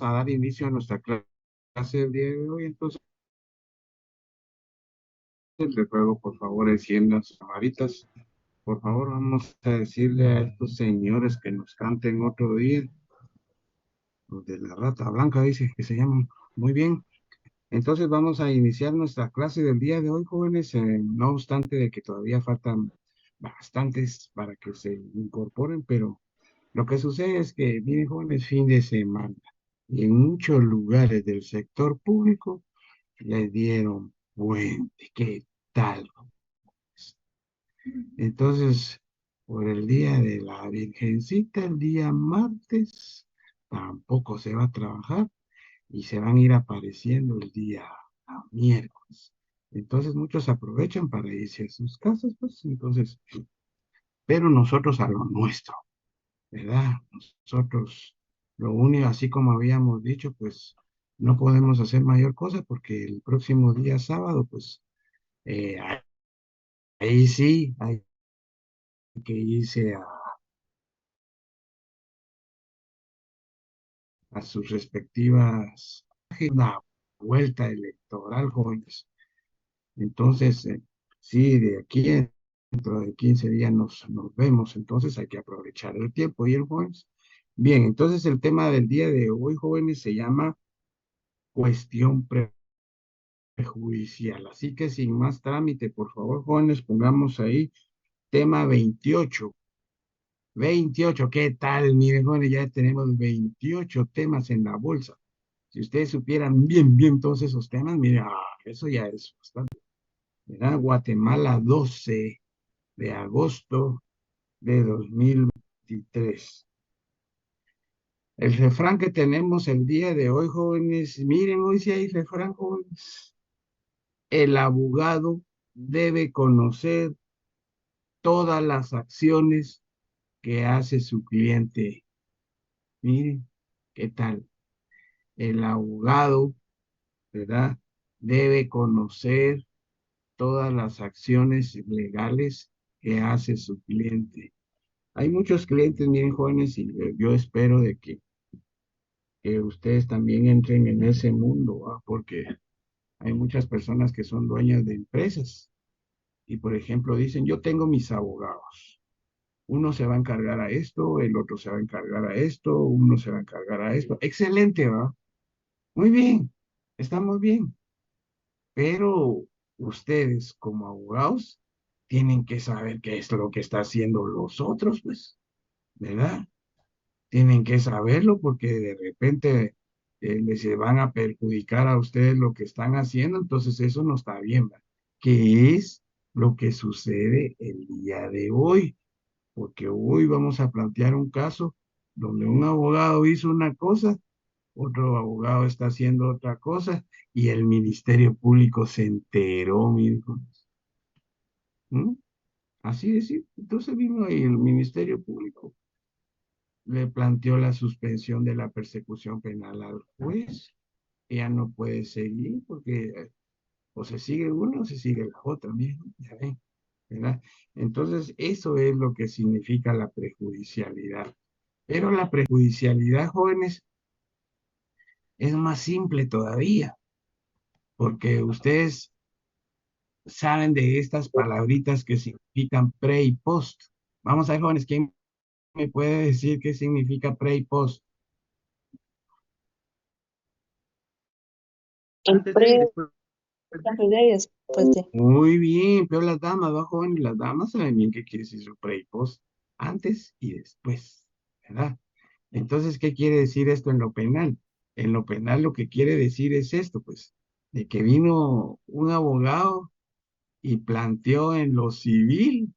vamos a dar inicio a nuestra clase del día de hoy. Entonces, les ruego, por favor, enciendan sus camaritas. Por favor, vamos a decirle a estos señores que nos canten otro día. Los de la Rata Blanca, dice que se llaman. Muy bien. Entonces, vamos a iniciar nuestra clase del día de hoy, jóvenes. No obstante de que todavía faltan bastantes para que se incorporen, pero lo que sucede es que, miren, jóvenes, fin de semana. Y en muchos lugares del sector público le dieron puente. ¿Qué tal? Entonces, por el día de la Virgencita, el día martes, tampoco se va a trabajar y se van a ir apareciendo el día miércoles. Entonces, muchos aprovechan para irse a sus casas, pues, entonces, pero nosotros a lo nuestro, ¿verdad? Nosotros, lo único, así como habíamos dicho, pues, no podemos hacer mayor cosa porque el próximo día sábado, pues, eh, ahí sí hay que irse a sus respectivas, una vuelta electoral, jóvenes. Entonces, sí, de aquí dentro de 15 días nos vemos, entonces hay que aprovechar el tiempo y el jóvenes. Bien, entonces el tema del día de hoy, jóvenes, se llama cuestión prejudicial. Así que sin más trámite, por favor, jóvenes, pongamos ahí tema 28. 28, ¿qué tal? Miren, jóvenes, ya tenemos 28 temas en la bolsa. Si ustedes supieran bien, bien todos esos temas, mira, eso ya es bastante. ¿Verdad? Guatemala, 12 de agosto de 2023. El refrán que tenemos el día de hoy, jóvenes, miren, hoy sí hay refrán, jóvenes. El abogado debe conocer todas las acciones que hace su cliente. Miren, ¿qué tal? El abogado, ¿verdad? Debe conocer todas las acciones legales que hace su cliente. Hay muchos clientes, miren, jóvenes, y yo espero de que ustedes también entren en ese mundo, ¿va? Porque hay muchas personas que son dueñas de empresas y, por ejemplo, dicen, yo tengo mis abogados. Uno se va a encargar a esto, el otro se va a encargar a esto, uno se va a encargar a esto. Excelente, ¿va? Muy bien, estamos bien. Pero ustedes como abogados tienen que saber qué es lo que está haciendo los otros, pues, ¿verdad? Tienen que saberlo porque de repente les van a perjudicar a ustedes lo que están haciendo, entonces eso no está bien, ¿verdad? ¿Qué es lo que sucede el día de hoy? Porque hoy vamos a plantear un caso donde un abogado hizo una cosa, otro abogado está haciendo otra cosa y el Ministerio Público se enteró, mi hijo. ¿Mm? Así es, sí. Entonces vino ahí el Ministerio Público, le planteó la suspensión de la persecución penal al juez. Ella no puede seguir porque o se sigue una o se sigue la otra, mijo, ya ven, ¿verdad? Entonces, eso es lo que significa la prejudicialidad. Pero la prejudicialidad, jóvenes, es más simple todavía, porque ustedes saben de estas palabritas que significan pre y post. Vamos a ver, jóvenes, ¿quién me puede decir qué significa pre y post? El Antes de y pre, después de. la y después de. Muy bien, pero las damas, ¿va, jóvenes? Las damas saben bien qué quiere decir su pre y post, antes y después, ¿verdad? Entonces, ¿qué quiere decir esto en lo penal? En lo penal lo que quiere decir es esto, pues, de que vino un abogado y planteó en lo civil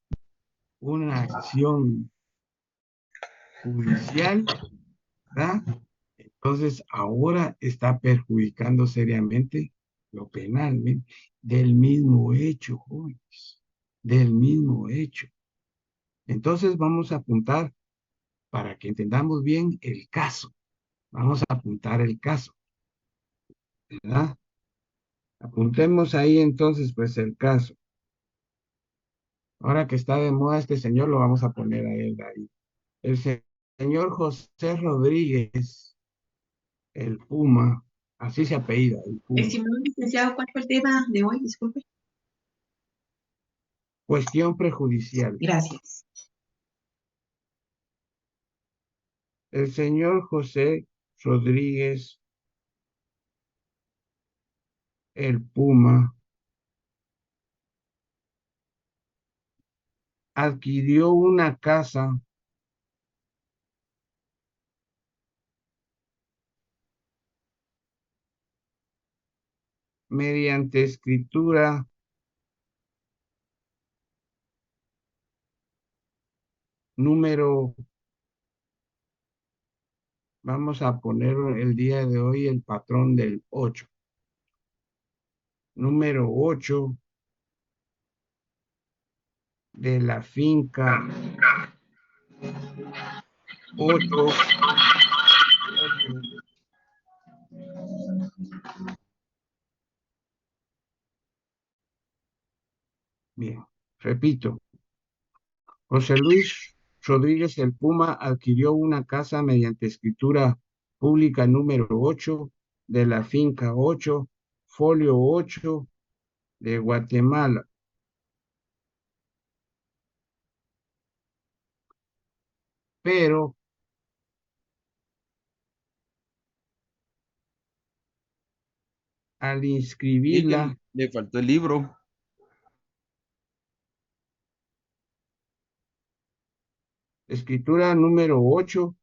una acción judicial, ¿verdad? Entonces, ahora está perjudicando seriamente lo penal, ¿ven? Del mismo hecho, jóvenes, del mismo hecho. Entonces, vamos a apuntar para que entendamos bien el caso. Vamos a apuntar el caso, ¿verdad? Apuntemos ahí entonces, pues, el caso. Ahora que está de moda este señor, lo vamos a poner a él ahí. El señor José Rodríguez el Puma, así se apellida, el Puma. Estimado licenciado, ¿cuál fue el tema de hoy? Disculpe. Cuestión prejudicial. Gracias. El señor José Rodríguez, el Puma, adquirió una casa mediante escritura número, vamos a poner el día de hoy el patrón del 8, número 8 de la finca 8. Bien, repito, José Luis Rodríguez el Puma adquirió una casa mediante escritura pública número 8 de la finca 8, folio 8 de Guatemala, pero al Y que inscribirla, le faltó el libro. escritura número 8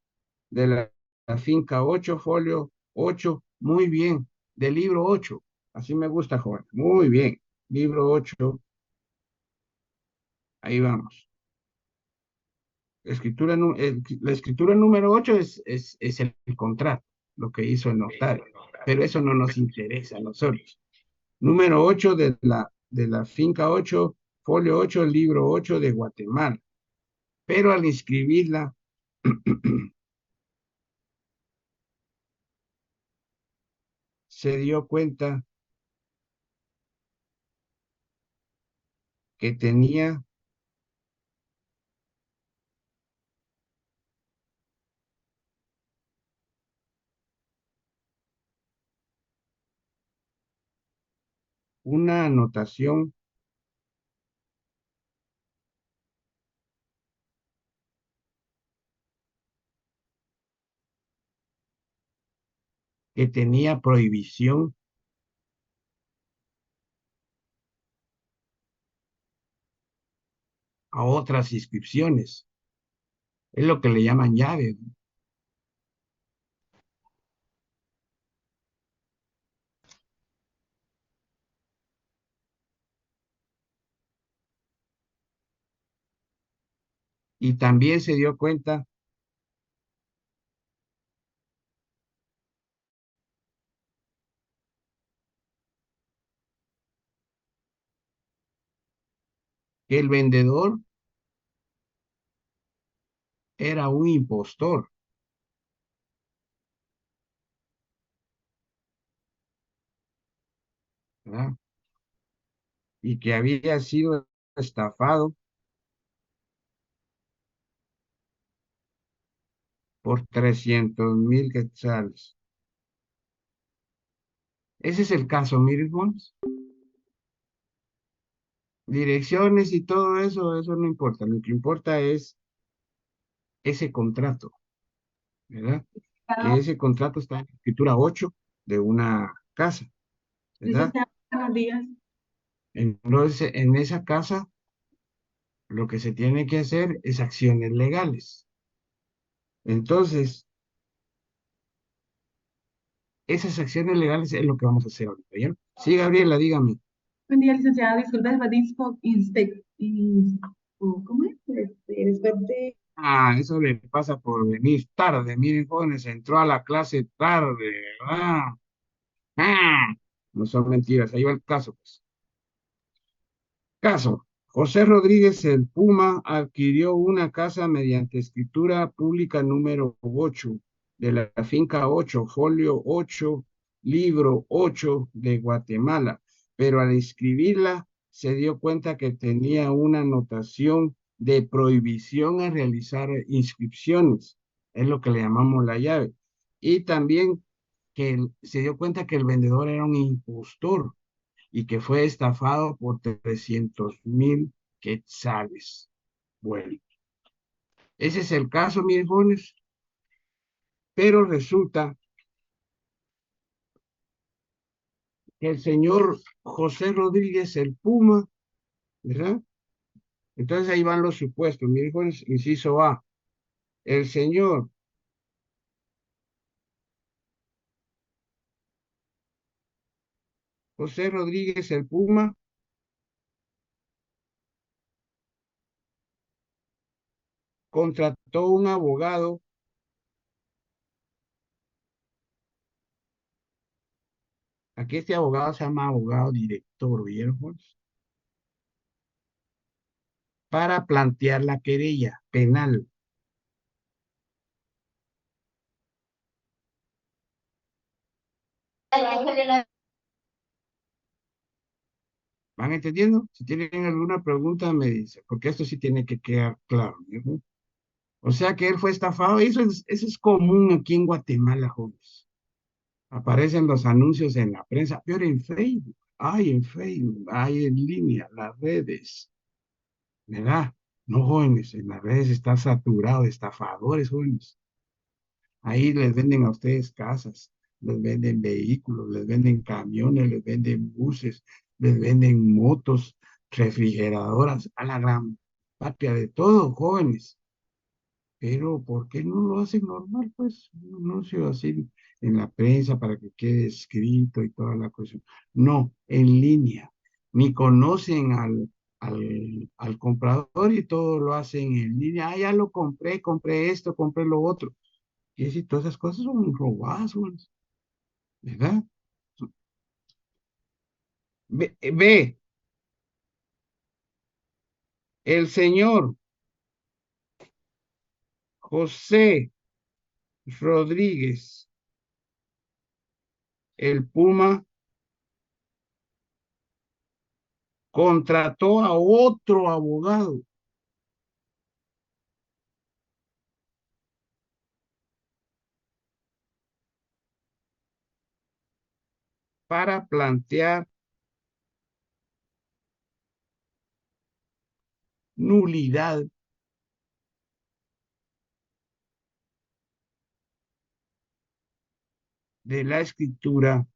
de la finca 8, folio 8, muy bien, del libro 8, así me gusta, joven, muy bien, libro 8, ahí vamos. La escritura número 8 es el contrato, lo que hizo el notario, pero eso no nos interesa a nosotros. Número 8 de la finca 8, folio 8, libro 8 de Guatemala. Pero al inscribirla, se dio cuenta que tenía una anotación que tenía prohibición a otras inscripciones. Es lo que le llaman llave. Y también se dio cuenta que el vendedor era un impostor, ¿verdad? Y que había sido estafado por 300,000 quetzales. Ese es el caso, mire, Mons. Direcciones y todo eso no importa. Lo que importa es ese contrato, ¿verdad? Que ese contrato está en escritura 8 de una casa, ¿verdad? Licenciado, buenos días. Entonces, en esa casa, lo que se tiene que hacer es acciones legales. Entonces, esas acciones legales es lo que vamos a hacer ahorita, ¿ya? Sí, Gabriela, dígame. Buen día, licenciada. Disculpe, después de ¿cómo es? Después de... Eso le pasa por venir tarde. Miren, jóvenes, entró a la clase tarde, ¿verdad? Ah, no son mentiras, ahí va el caso, pues. Caso. José Rodríguez el Puma adquirió una casa mediante escritura pública número 8 de la finca 8, folio 8, libro 8 de Guatemala, pero al inscribirla se dio cuenta que tenía una anotación de prohibición a realizar inscripciones, es lo que le llamamos la llave. Y también se dio cuenta que el vendedor era un impostor y que fue estafado por 300,000 quetzales. Bueno, ese es el caso, mis jóvenes, pero resulta que el señor José Rodríguez, el Puma, ¿verdad? Entonces ahí van los supuestos, mis jóvenes, inciso A. El señor José Rodríguez, el Puma, contrató un abogado. Aquí este abogado se llama abogado director, ¿vieron? Para plantear la querella penal. ¿Van entendiendo? Si tienen alguna pregunta, me dice, porque esto sí tiene que quedar claro, ¿no? O sea que él fue estafado, y eso es común aquí en Guatemala, jóvenes. Aparecen los anuncios en la prensa, pero en Facebook, hay en línea, las redes, ¿verdad? No, jóvenes, en las redes está saturado de estafadores, jóvenes. Ahí les venden a ustedes casas, les venden vehículos, les venden camiones, les venden buses, les venden motos, refrigeradoras, a la gran patria de todo, jóvenes. Pero ¿por qué no lo hacen normal? Pues un anuncio así en la prensa para que quede escrito y toda la cuestión. No, en línea. Ni conocen al comprador y todo lo hacen en línea. Ah, ya lo compré, compré esto, compré lo otro. Y decir, todas esas cosas son robadas, güey, ¿verdad? Ve, el señor José Rodríguez, el Puma, contrató a otro abogado para plantear nulidad de la escritura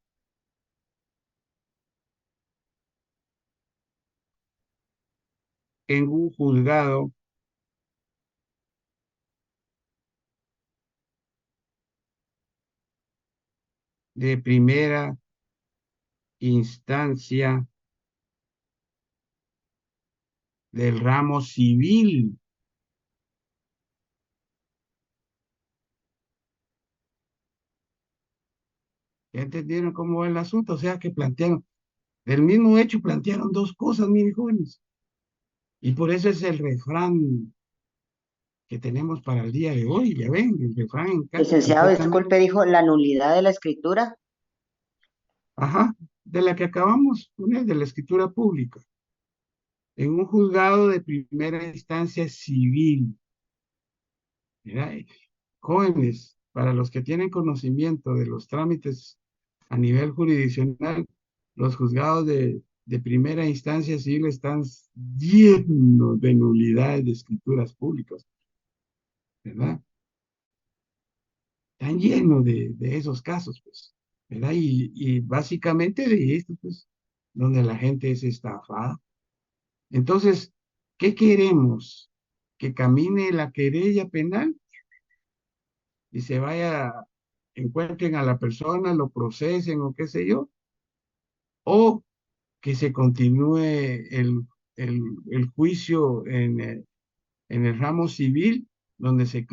en un juzgado de primera instancia del ramo civil. ¿Ya entendieron cómo va el asunto? O sea que plantearon, del mismo hecho plantearon dos cosas, mis jóvenes. Y por eso es el refrán que tenemos para el día de hoy. Ya ven, el refrán encaja Licenciado, perfectamente. disculpe, dijo la nulidad de la escritura. Ajá, de la que acabamos, una de la escritura pública, en un juzgado de primera instancia civil. Mira, jóvenes, para los que tienen conocimiento de los trámites a nivel jurisdiccional, los juzgados de primera instancia civil están llenos de nulidades de escrituras públicas, ¿verdad? Están llenos de esos casos, pues, ¿verdad? Y básicamente de esto, pues, donde la gente es estafada. Entonces, ¿qué queremos? ¿Que camine la querella penal y se vaya, encuentren a la persona, lo procesen o qué sé yo? ¿O que se continúe el juicio en el ramo civil donde se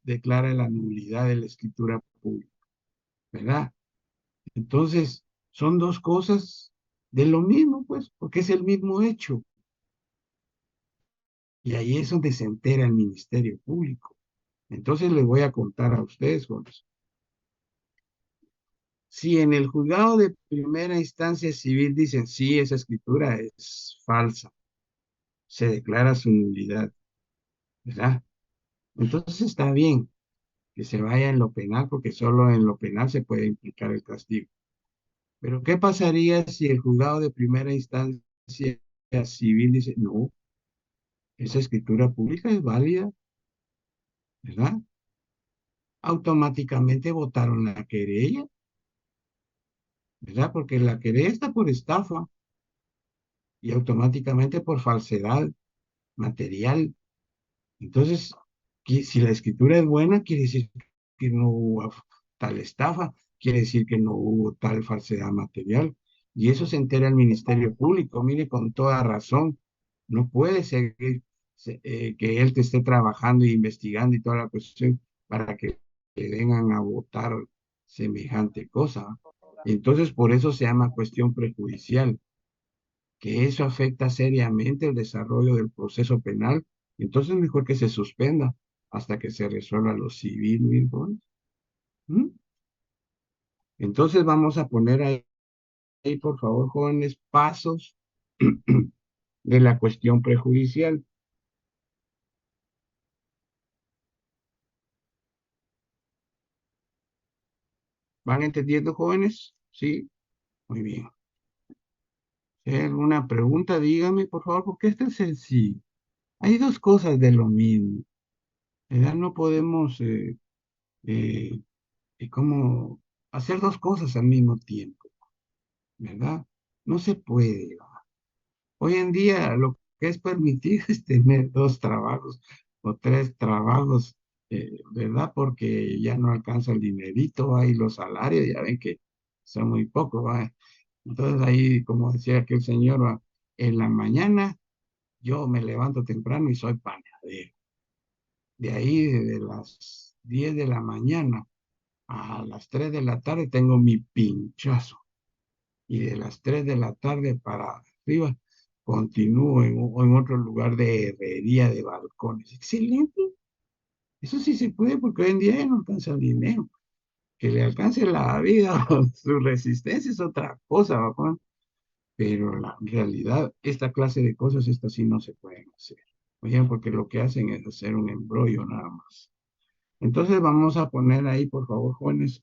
declara la nulidad de la escritura pública, ¿verdad? Entonces, son dos cosas de lo mismo, pues, porque es el mismo hecho. Y ahí es donde se entera el Ministerio Público. Entonces les voy a contar a ustedes, jóvenes. Si en el juzgado de primera instancia civil dicen, sí, esa escritura es falsa, se declara su nulidad, ¿verdad? Entonces está bien. que se vaya en lo penal, porque solo en lo penal se puede implicar el castigo. Pero ¿qué pasaría si el juzgado de primera instancia civil dice, no, esa escritura pública es válida, ¿verdad? Automáticamente votaron la querella, ¿verdad? Porque la querella está por estafa y automáticamente por falsedad material. Entonces, si la escritura es buena, quiere decir que no hubo tal estafa, quiere decir que no hubo tal falsedad material. Y eso se entera el Ministerio Público, mire, con toda razón. No puede ser que él te esté trabajando e investigando y toda la cuestión para que vengan a votar semejante cosa. Entonces, por eso se llama cuestión prejudicial, que eso afecta seriamente el desarrollo del proceso penal. Entonces, mejor que se suspenda hasta que se resuelva lo civil, Wilson. ¿Mm? Entonces, vamos a poner ahí, por favor, jóvenes, pasos de la cuestión prejudicial. ¿Van entendiendo, jóvenes? Sí, muy bien. Si hay alguna pregunta, dígame, por favor, porque esto es sencillo. Hay dos cosas de lo mismo, ¿verdad? No podemos, eh, como hacer dos cosas al mismo tiempo, ¿verdad? No se puede. Hoy en día lo que es permitido es tener dos trabajos o tres trabajos, ¿verdad? Porque ya no alcanza el dinerito, ahí los salarios, ya ven que son muy pocos, ¿va? Entonces ahí, como decía aquel señor, ¿va? En la mañana yo me levanto temprano y soy panadero. De ahí, desde las 10 de la mañana a las 3 de la tarde tengo mi pinchazo. Y de las 3 de la tarde para arriba continúo en otro lugar de herrería de balcones. Excelente. Eso sí se puede porque hoy en día ya no alcanza el dinero. Que le alcance la vida o su resistencia es otra cosa, ¿va, Juan? Pero la realidad, esta clase de cosas, estas sí no se pueden hacer. Oye, porque lo que hacen es hacer un embrollo nada más. Entonces vamos a poner ahí, por favor, jóvenes,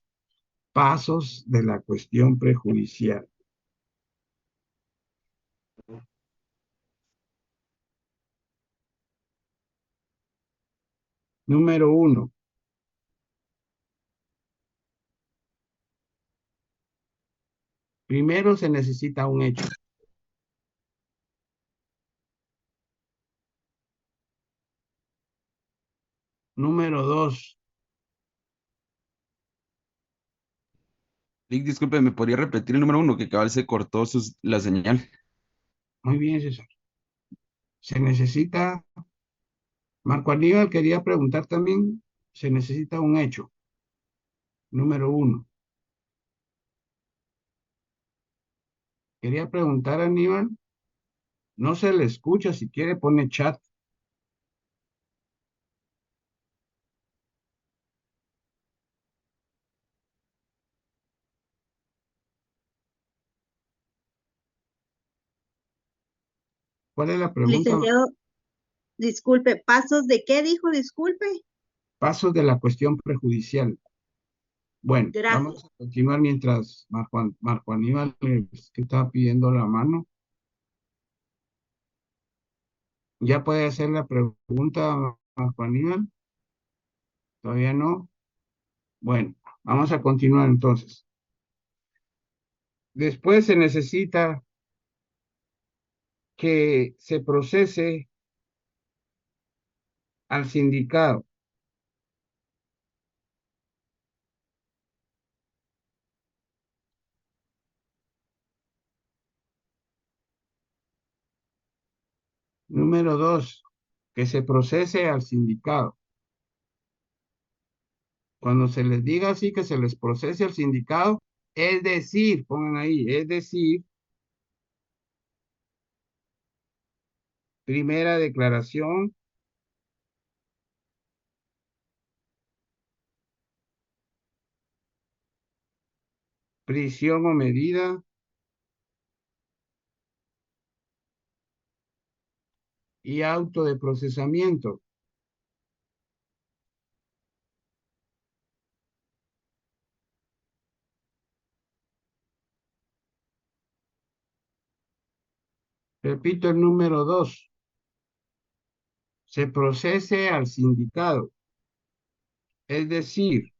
pasos de la cuestión prejudicial. Número uno, primero se necesita un hecho. Número dos, Vic, disculpe, ¿me podría repetir el número uno? Que cabal se cortó la señal. muy bien, César. Se necesita, Marco Aníbal quería preguntar también, se necesita un hecho. Número uno. Quería preguntar a Aníbal, no se le escucha, si quiere pone chat. ¿Cuál es la pregunta? Licenciado, disculpe, ¿pasos de qué dijo? Disculpe. Pasos de la cuestión prejudicial. Bueno, Gracias. vamos a continuar mientras Marco Aníbal que estaba pidiendo la mano. ¿Ya puede hacer la pregunta, Marco Aníbal? ¿Todavía no? Bueno, vamos a continuar entonces. Después se necesita que se procese al sindicato. Número dos, que se procese al sindicato. Cuando se les diga así que se les procese al sindicato, es decir, pongan ahí, es decir, primera declaración, prisión o medida, y auto de procesamiento. Repito el número 2. Se procese al sindicado. Es decir,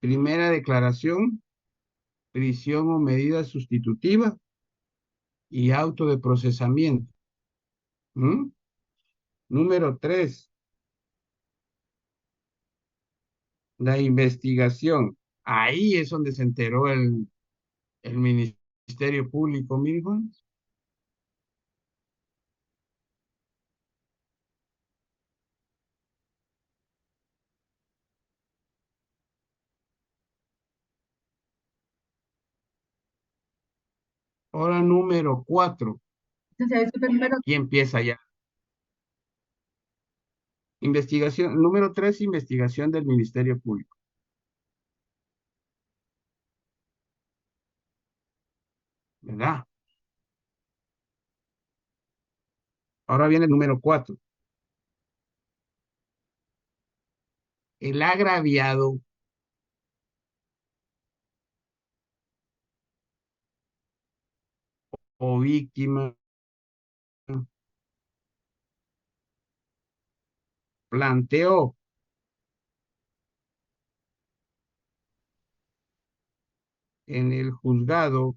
primera declaración, prisión o medida sustitutiva y auto de procesamiento. ¿Mm? Número 3, la investigación. Ahí es donde se enteró el Ministerio Público, mire, Juan. Ahora número 4. Licenciada, disculpe, número, Y empieza ya. Investigación. Número 3, investigación del Ministerio Público. ¿Verdad? Ahora viene el número 4. El agraviado o víctima planteó en el juzgado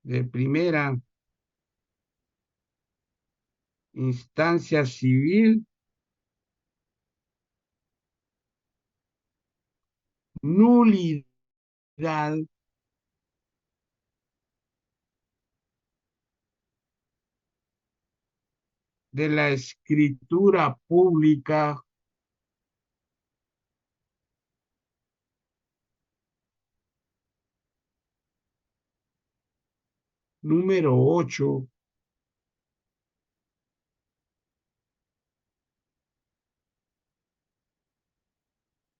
de primera instancia civil nulidad de la escritura pública número 8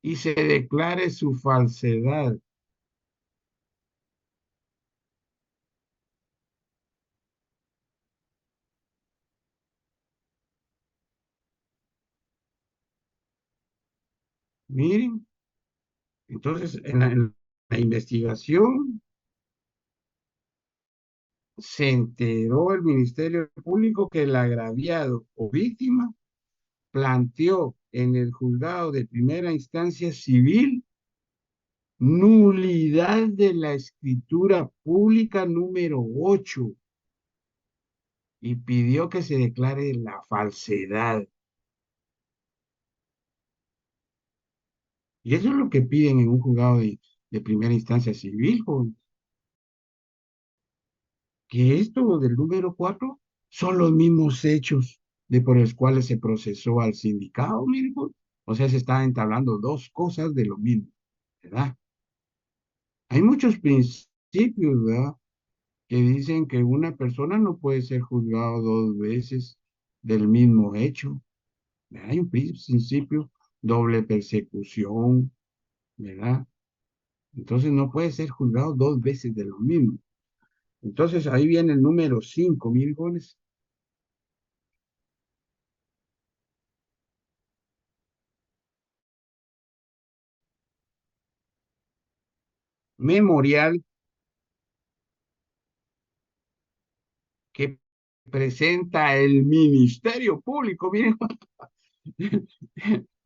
y se declare su falsedad. Miren, entonces en la investigación se enteró el Ministerio Público que el agraviado o víctima planteó en el juzgado de primera instancia civil nulidad de la escritura pública número 8 y pidió que se declare la falsedad. Y eso es lo que piden en un juzgado de primera instancia civil, joven. Que esto del número 4 son los mismos hechos de por los cuales se procesó al sindicato, mire, joven. O sea, se están entablando dos cosas de lo mismo, ¿verdad? Hay muchos principios, ¿verdad? Que dicen que una persona no puede ser juzgado dos veces del mismo hecho. ¿Verdad? Hay un principio, doble persecución, ¿verdad? Entonces no puede ser juzgado dos veces de lo mismo. Entonces ahí viene el número 5, mil goles. Memorial que presenta el Ministerio Público, miren.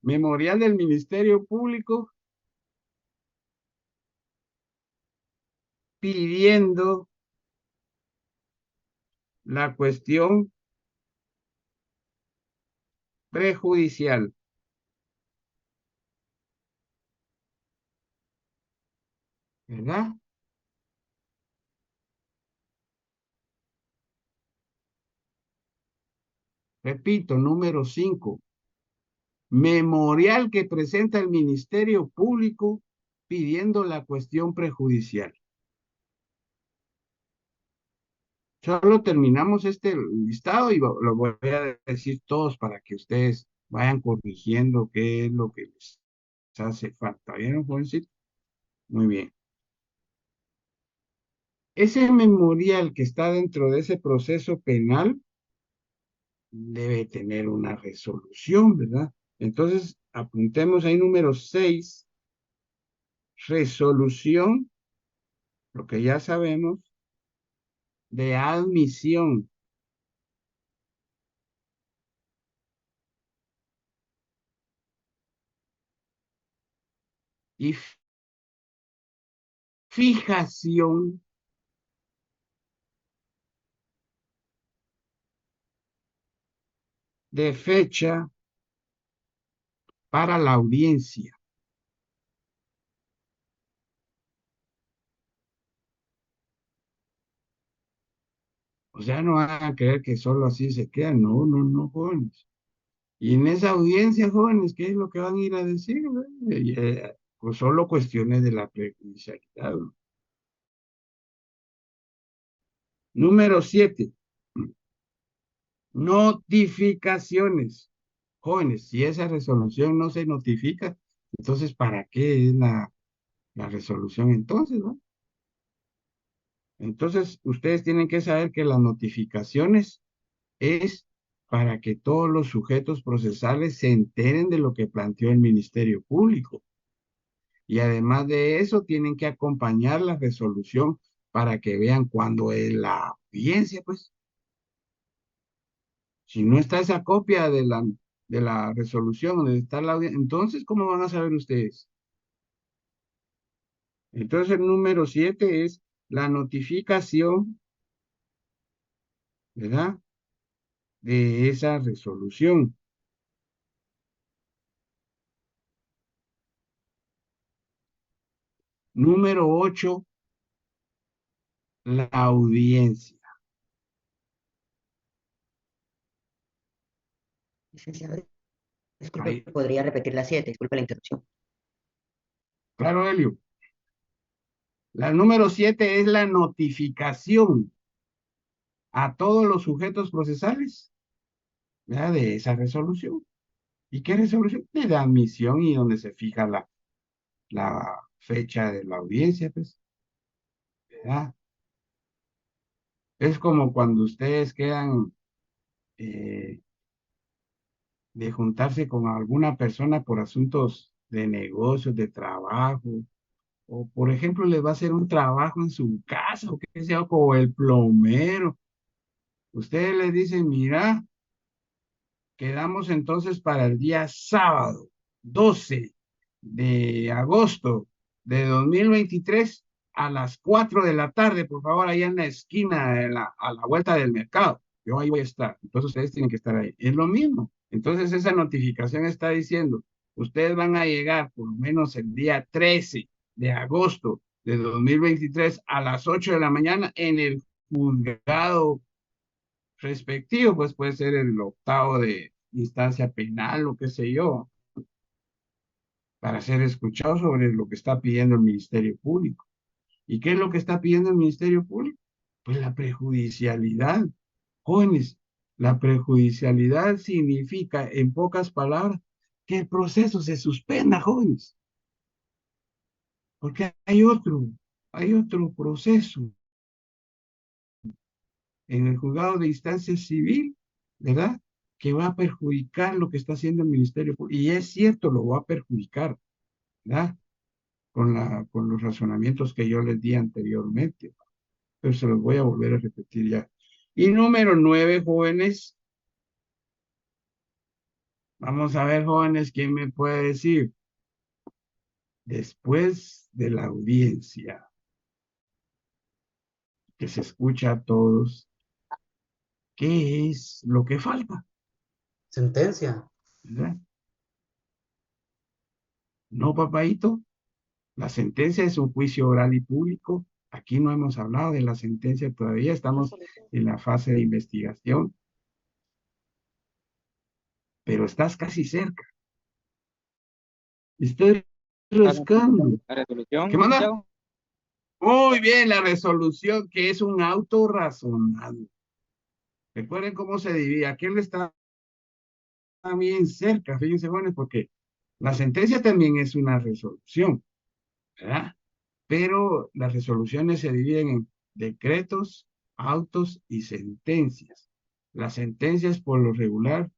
Memorial del Ministerio Público pidiendo la cuestión prejudicial, ¿verdad? Repito, número 5. Memorial que presenta el Ministerio Público pidiendo la cuestión prejudicial. Solo terminamos este listado y lo voy a decir todos para que ustedes vayan corrigiendo qué es lo que les hace falta. ¿Vieron, jovencito? Muy bien. Ese memorial que está dentro de ese proceso penal debe tener una resolución, ¿verdad? Entonces, apuntemos ahí número 6. resolución, lo que ya sabemos, de admisión. Y fijación de fecha para la audiencia. O sea, no van a creer que solo así se quedan. No, no, no, jóvenes. Y en esa audiencia, jóvenes, ¿qué es lo que van a ir a decir? Pues solo cuestiones de la prejudicialidad. Número 7. Notificaciones. Jóvenes, si esa resolución no se notifica, entonces, ¿para qué es la resolución entonces, no? Entonces, ustedes tienen que saber que las notificaciones es para que todos los sujetos procesales se enteren de lo que planteó el Ministerio Público. Y además de eso, tienen que acompañar la resolución para que vean cuándo es la audiencia, pues. Si no está esa copia de la resolución donde está la audiencia, entonces, ¿cómo van a saber ustedes? Entonces, el número 7 es la notificación, ¿verdad? De esa resolución. Número 8, la audiencia. Licenciado, disculpe, Ahí, podría repetir la 7, disculpe la interrupción. claro, Helio. La número 7 es la notificación a todos los sujetos procesales, ¿verdad? De esa resolución. ¿Y qué resolución? De la admisión y donde se fija la fecha de la audiencia, pues, ¿verdad? Es como cuando ustedes quedan eh, de juntarse con alguna persona por asuntos de negocios, de trabajo, o por ejemplo, les va a hacer un trabajo en su casa, o qué sea, como el plomero. Ustedes le dicen, mira, quedamos entonces para el día sábado, 12 de agosto de 2023 a las 4 de la tarde, por favor, allá en la esquina, a la vuelta del mercado. Yo ahí voy a estar. Entonces ustedes tienen que estar ahí. Es lo mismo. Entonces esa notificación está diciendo, ustedes van a llegar por lo menos el día 13 de agosto de 2023 a las 8 de la mañana en el juzgado respectivo, pues puede ser el octavo de instancia penal o qué sé yo, para ser escuchado sobre lo que está pidiendo el Ministerio Público. ¿Y qué es lo que está pidiendo el Ministerio Público? Pues la prejudicialidad. Jóvenes, la prejudicialidad significa, en pocas palabras, que el proceso se suspenda, jóvenes, porque hay otro proceso en el juzgado de instancia civil, ¿verdad? Que va a perjudicar lo que está haciendo el Ministerio Público. Y es cierto, lo va a perjudicar, ¿verdad? Con los razonamientos que yo les di anteriormente. Pero se los voy a volver a repetir ya. Y número 9, jóvenes. Vamos a ver, jóvenes, ¿quién me puede decir? Después de la audiencia, que se escucha a todos, ¿qué es lo que falta? Sentencia. ¿Verdad? No, papaito. La sentencia es un juicio oral y público. Aquí no hemos hablado de la sentencia todavía, estamos en la fase de investigación, pero estás casi cerca. Estoy rascando. La resolución, ¿Qué manda? licenciado. Muy bien, la resolución, que es un auto razonado. Recuerden cómo se divide. Aquel está bien cerca, fíjense, jóvenes, porque la sentencia también es una resolución, ¿verdad? Pero las resoluciones se dividen en decretos, autos y sentencias. Las sentencias, por lo regular,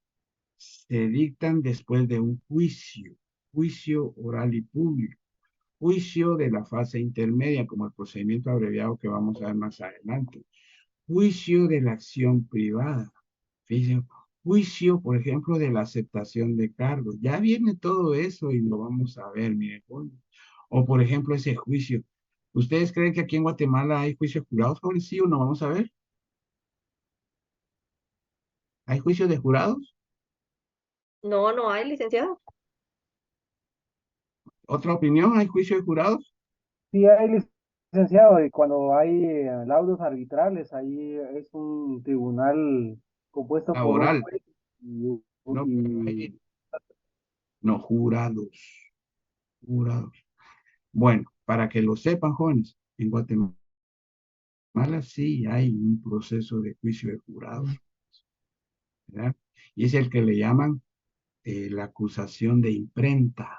se dictan después de un juicio oral y público. Juicio de la fase intermedia, como el procedimiento abreviado que vamos a ver más adelante. Juicio de la acción privada. Fíjense, juicio, por ejemplo, de la aceptación de cargos. Ya viene todo eso y lo vamos a ver, miren. O, por ejemplo, ese juicio. ¿Ustedes creen que aquí en Guatemala hay juicios jurados, jóvenes? ¿Sí o no? Vamos a ver. ¿Hay juicios de jurados? No, no hay, licenciado. ¿Otra opinión? ¿Hay juicio de jurados? Sí hay, licenciado, y cuando hay laudos arbitrales, ahí es un tribunal compuesto por un Laboral. juez y, No, pero y hay, no, jurados. Jurados. Bueno, para que lo sepan, jóvenes, en Guatemala sí hay un proceso de juicio de jurados, ¿verdad? Y es el que le llaman la acusación de imprenta.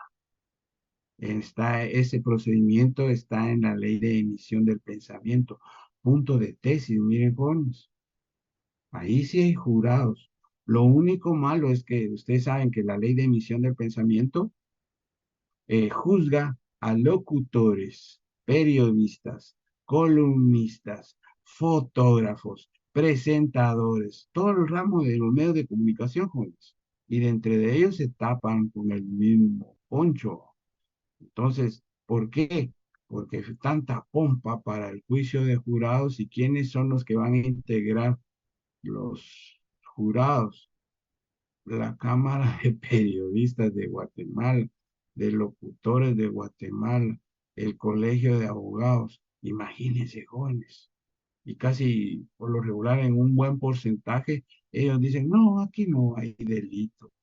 Ese procedimiento está en la ley de emisión del pensamiento. Punto de tesis, miren, jóvenes. Ahí sí hay jurados. Lo único malo es que ustedes saben que la ley de emisión del pensamiento juzga a locutores, periodistas, columnistas, fotógrafos, presentadores, todo el ramo de los medios de comunicación, jóvenes. Y de entre de ellos se tapan con el mismo poncho. Entonces, ¿por qué? Porque es tanta pompa para el juicio de jurados y quiénes son los que van a integrar los jurados. La Cámara de Periodistas de Guatemala, de Locutores de Guatemala, el Colegio de Abogados. Imagínense, jóvenes. Y casi por lo regular en un buen porcentaje, ellos dicen, no, aquí no hay delito.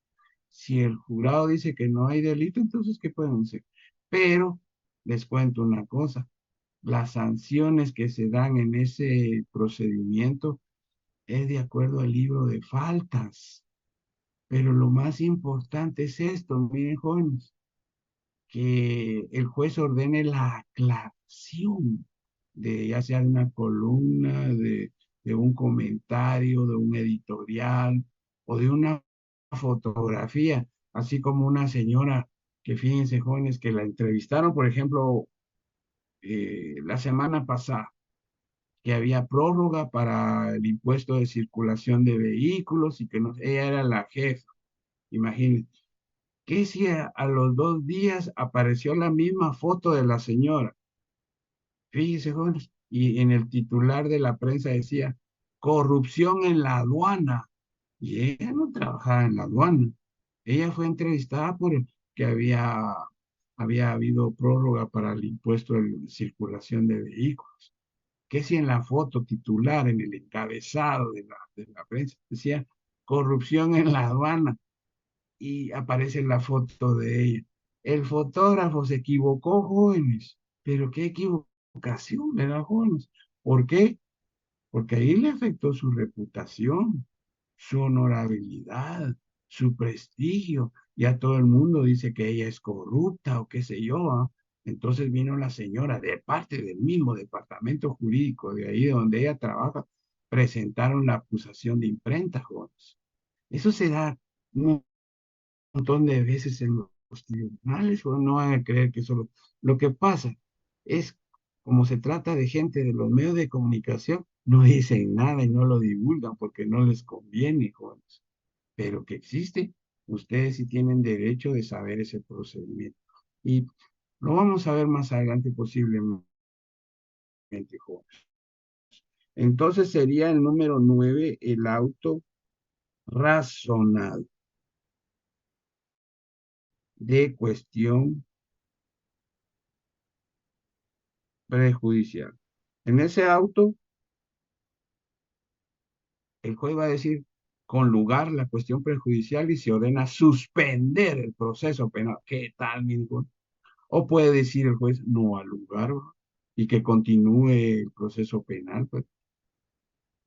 Si el jurado dice que no hay delito, entonces, ¿qué pueden hacer? Pero les cuento una cosa, las sanciones que se dan en ese procedimiento es de acuerdo al libro de faltas. Pero lo más importante es esto, miren, jóvenes, que el juez ordene la aclaración de ya sea de una columna, de un comentario, de un editorial o de una fotografía, así como una señora que fíjense, jóvenes, que la entrevistaron, por ejemplo, la semana pasada, que había prórroga para el impuesto de circulación de vehículos y que no, ella era la jefa, imagínense. ¿Qué si a los 2 días apareció la misma foto de la señora? Fíjese, jóvenes, y en el titular de la prensa decía, corrupción en la aduana. Y ella no trabajaba en la aduana. Ella fue entrevistada por que había habido prórroga para el impuesto de circulación de vehículos. ¿Qué si en la foto titular, en el encabezado de la prensa, decía, corrupción en la aduana? Y aparece la foto de ella. El fotógrafo se equivocó, jóvenes, pero qué equivocación, ¿verdad, jóvenes? ¿Por qué? Porque ahí le afectó su reputación, su honorabilidad, su prestigio. Ya todo el mundo dice que ella es corrupta o qué sé yo, ¿ah? Entonces vino la señora de parte del mismo departamento jurídico de ahí donde ella trabaja, presentaron la acusación de imprenta, jóvenes. Eso se da montón de veces en los tribunales, o no van a creer que solo lo que pasa es, como se trata de gente de los medios de comunicación, no dicen nada y no lo divulgan porque no les conviene, jóvenes. Pero que existe, ustedes sí tienen derecho de saber ese procedimiento. Y lo vamos a ver más adelante posiblemente, jóvenes. Entonces sería el número 9, el auto razonado de cuestión prejudicial. En ese auto, el juez va a decir con lugar la cuestión prejudicial y se ordena suspender el proceso penal. ¿Qué tal, ningún? O puede decir el juez no al lugar, ¿no? Y que continúe el proceso penal. Pues.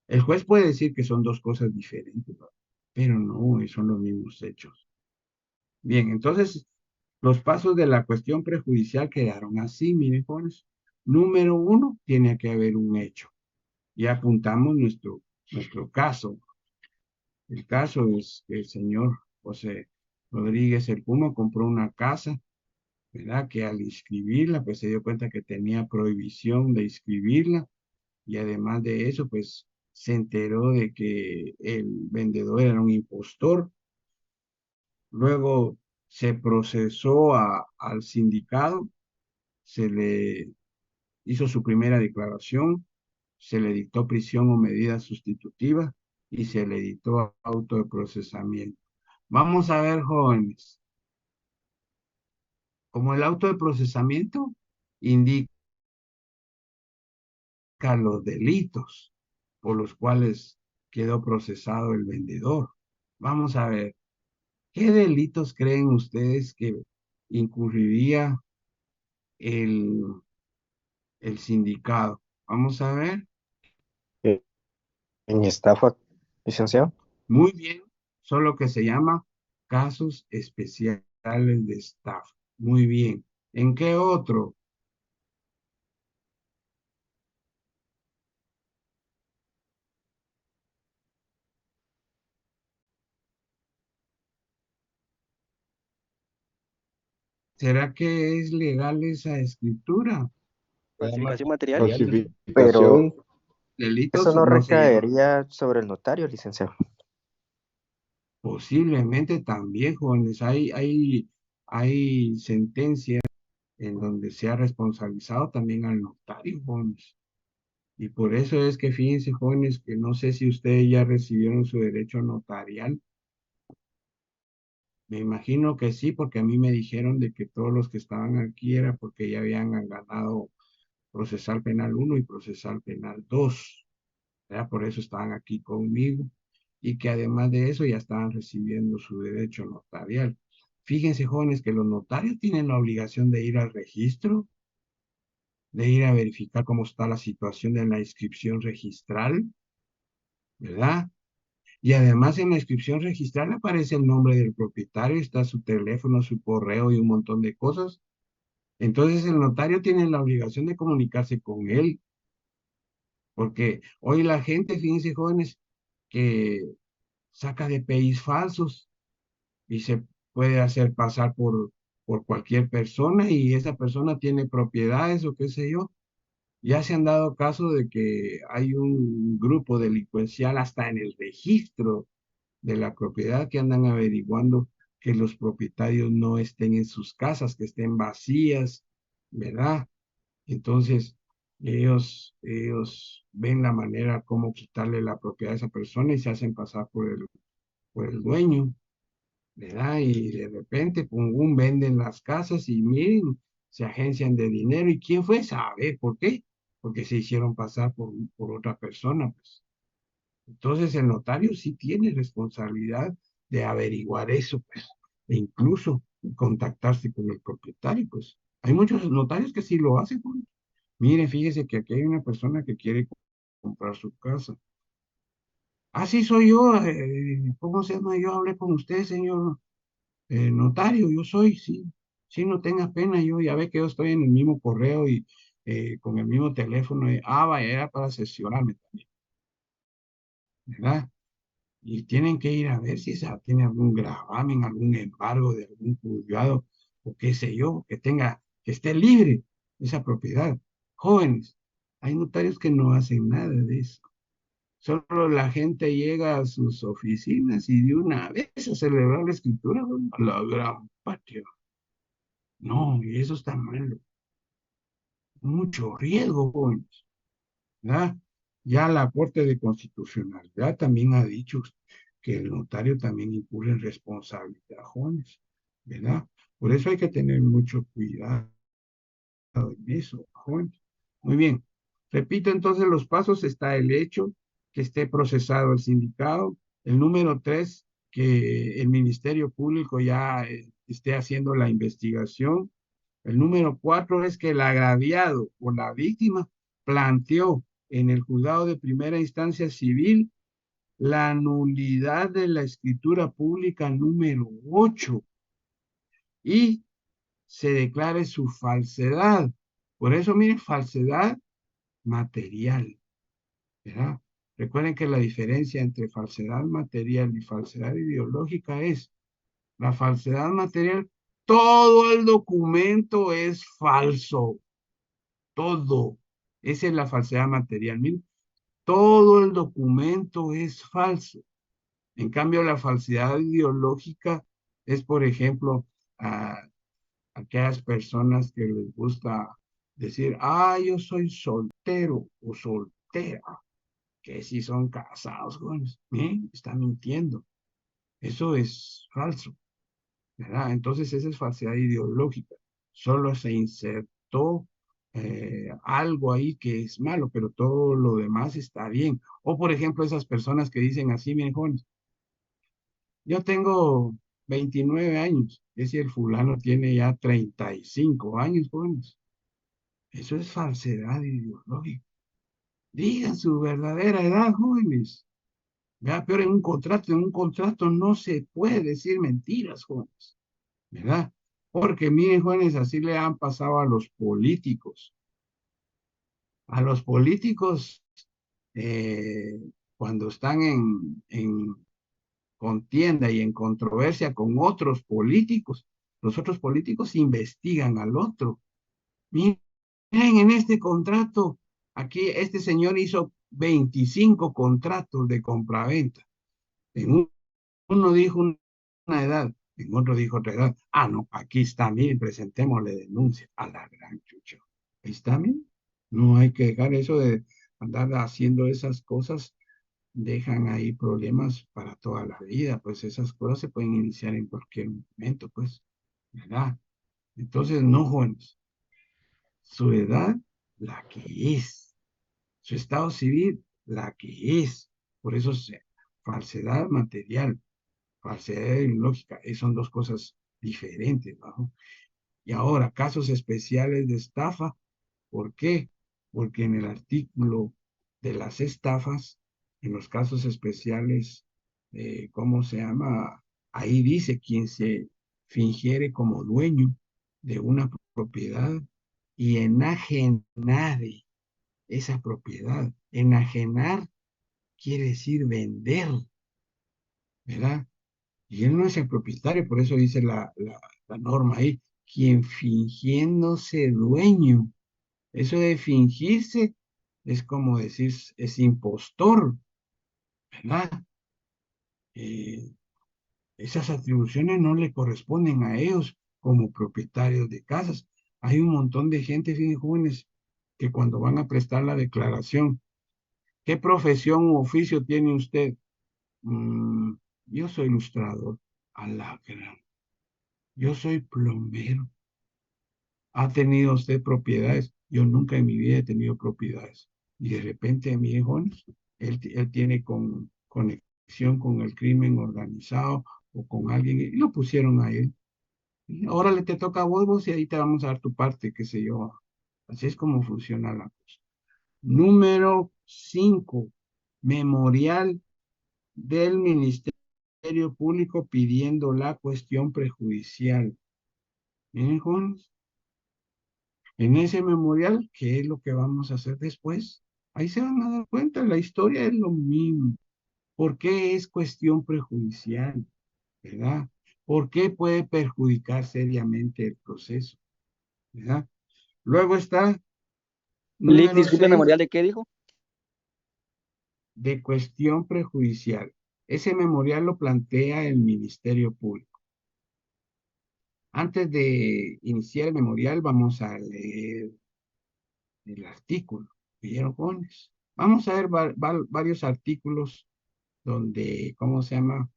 El juez puede decir que son dos cosas diferentes, ¿no? Pero no, son los mismos hechos. Bien, entonces los pasos de la cuestión prejudicial quedaron así, miren, jóvenes. Número 1, tiene que haber un hecho. Ya apuntamos nuestro caso. El caso es que el señor José Rodríguez el Puma compró una casa ¿verdad? Que al inscribirla, pues se dio cuenta que tenía prohibición de inscribirla y además de eso, pues se enteró de que el vendedor era un impostor. Luego se procesó al sindicato, se le hizo su primera declaración, se le dictó prisión o medida sustitutiva y se le dictó auto de procesamiento. Vamos a ver, jóvenes, como el auto de procesamiento indica los delitos por los cuales quedó procesado el vendedor. Vamos a ver, ¿qué delitos creen ustedes que incurriría el, el sindicato? Vamos a ver. En estafa, licenciado. Muy bien, solo que se llama casos especiales de estafa. Muy bien. ¿En qué otro? ¿Será que es legal esa escritura? Falsificación material. Falsificación. Pero Delitos eso no no se llama. recaería sobre el notario, licenciado. Posiblemente también, jóvenes. Hay sentencias en donde se ha responsabilizado también al notario, jóvenes. Y por eso es que fíjense, jóvenes, que no sé si ustedes ya recibieron su derecho notarial. Me imagino que sí, porque a mí me dijeron de que todos los que estaban aquí era porque ya habían ganado procesal penal 1 y procesal penal 2. ¿Verdad? Por eso estaban aquí conmigo y que además de eso ya estaban recibiendo su derecho notarial. Fíjense, jóvenes, que los notarios tienen la obligación de ir al registro, de ir a verificar cómo está la situación de la inscripción registral, ¿verdad? Y además en la inscripción registral aparece el nombre del propietario, está su teléfono, su correo y un montón de cosas. Entonces el notario tiene la obligación de comunicarse con él, porque hoy la gente, fíjense jóvenes, que saca DPIs falsos y se puede hacer pasar por cualquier persona y esa persona tiene propiedades o qué sé yo. Ya se han dado casos de que hay un grupo delincuencial hasta en el registro de la propiedad que andan averiguando que los propietarios no estén en sus casas, que estén vacías, ¿verdad? Entonces, ellos ven la manera como quitarle la propiedad a esa persona y se hacen pasar por el dueño, ¿verdad? Y de repente, pum, venden las casas y miren, se agencian de dinero. ¿Y quién fue? ¿Sabe por qué? Porque se hicieron pasar por otra persona, pues. Entonces el notario sí tiene responsabilidad de averiguar eso, pues, e incluso contactarse con el propietario, pues. Hay muchos notarios que sí lo hacen, pues. Miren, fíjese que aquí hay una persona que quiere comprar su casa. Así soy yo, ¿cómo se llama? Yo hablé con usted, señor notario, yo soy, sí. Sí, no tenga pena, yo ya ve que yo estoy en el mismo correo y con el mismo teléfono. Vaya, era para sesionarme también, ¿verdad? Y tienen que ir a ver si esa tiene algún gravamen, algún embargo de algún juzgado o qué sé yo, que esté libre esa propiedad. Jóvenes, hay notarios que no hacen nada de eso. Solo la gente llega a sus oficinas y de una vez a celebrar la escritura, bueno, a la gran patria. No, y eso está malo. Mucho riesgo, jóvenes, ¿verdad? Ya la Corte de Constitucionalidad también ha dicho que el notario también incurre en responsabilidad, jóvenes, ¿verdad? Por eso hay que tener mucho cuidado en eso, jóvenes. Muy bien. Repito entonces los pasos. Está el hecho que esté procesado el sindicato. El número 3, que el Ministerio Público ya esté haciendo la investigación. El número 4 es que el agraviado o la víctima planteó en el juzgado de primera instancia civil la nulidad de la escritura pública número 8 y se declare su falsedad. Por eso, miren, falsedad material, ¿verdad? Recuerden que la diferencia entre falsedad material y falsedad ideológica es la falsedad material todo el documento es falso. Todo. Esa es la falsedad material. Miren, todo el documento es falso. En cambio, la falsedad ideológica es, por ejemplo, a aquellas personas que les gusta decir, yo soy soltero o soltera, que si son casados, jóvenes, está mintiendo. Eso es falso, ¿verdad? Entonces, esa es falsedad ideológica. Solo se insertó algo ahí que es malo, pero todo lo demás está bien. O, por ejemplo, esas personas que dicen así, bien jóvenes, yo tengo 29 años, es decir, el fulano tiene ya 35 años, jóvenes. Eso es falsedad ideológica. Digan su verdadera edad, jóvenes. ¿Verdad? Pero en un contrato no se puede decir mentiras, jóvenes. ¿Verdad? Porque miren, jóvenes, así le han pasado a los políticos. A los políticos, cuando están en contienda y en controversia con otros políticos, los otros políticos investigan al otro. Miren, en este contrato, aquí este señor hizo 25 contratos de compraventa. En uno dijo una edad, en otro dijo otra edad. No, aquí está, miren, presentémosle denuncia a la gran chucha. Ahí está, miren. No hay que dejar eso de andar haciendo esas cosas, dejan ahí problemas para toda la vida, pues esas cosas se pueden iniciar en cualquier momento, pues, ¿verdad? Entonces, no, jóvenes, su edad, la que es, su estado civil, la que es, por eso falsedad material, falsedad ideológica, son dos cosas diferentes, ¿no? Y ahora, casos especiales de estafa, ¿por qué? Porque en el artículo de las estafas, en los casos especiales, ¿cómo se llama? Ahí dice quien se fingiere como dueño de una propiedad y enajenare esa propiedad. Enajenar quiere decir vender, ¿verdad? Y él no es el propietario, por eso dice la norma ahí, quien fingiéndose dueño. Eso de fingirse es como decir, es impostor, ¿verdad? Esas atribuciones no le corresponden a ellos como propietarios de casas. Hay un montón de gente, fíjense, jóvenes, que cuando van a prestar la declaración, ¿qué profesión u oficio tiene usted? Yo soy ilustrador. A la gran. Yo soy plomero. ¿Ha tenido usted propiedades? Yo nunca en mi vida he tenido propiedades. Y de repente, mi hijo, él tiene conexión con el crimen organizado o con alguien y lo pusieron a él. Y ahora le te toca a vos y ahí te vamos a dar tu parte, qué sé yo. Así es como funciona la cosa. Número 5. Memorial del Ministerio Público pidiendo la cuestión prejudicial. Miren, jóvenes, en ese memorial, ¿qué es lo que vamos a hacer después? Ahí se van a dar cuenta, la historia es lo mismo. ¿Por qué es cuestión prejudicial? ¿Verdad? ¿Por qué puede perjudicar seriamente el proceso? ¿Verdad? Luego está Lick, número disculpe, 6 ¿memorial de qué dijo? de cuestión prejudicial. Ese memorial lo plantea el Ministerio Público. Antes de iniciar el memorial, vamos a leer el artículo. ¿Vieron, jóvenes? Vamos a ver varios artículos donde, ¿cómo se llama?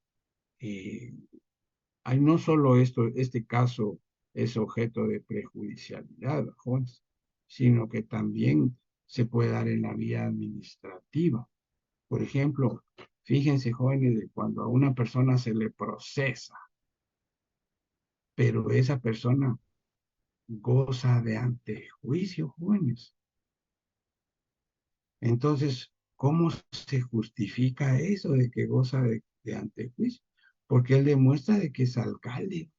Hay no solo este caso es objeto de prejudicialidad, jóvenes, sino que también se puede dar en la vía administrativa. Por ejemplo, fíjense, jóvenes, de cuando a una persona se le procesa, pero esa persona goza de antejuicio, jóvenes. Entonces, ¿cómo se justifica eso de que goza de antejuicio? Porque él demuestra de que es alcalde.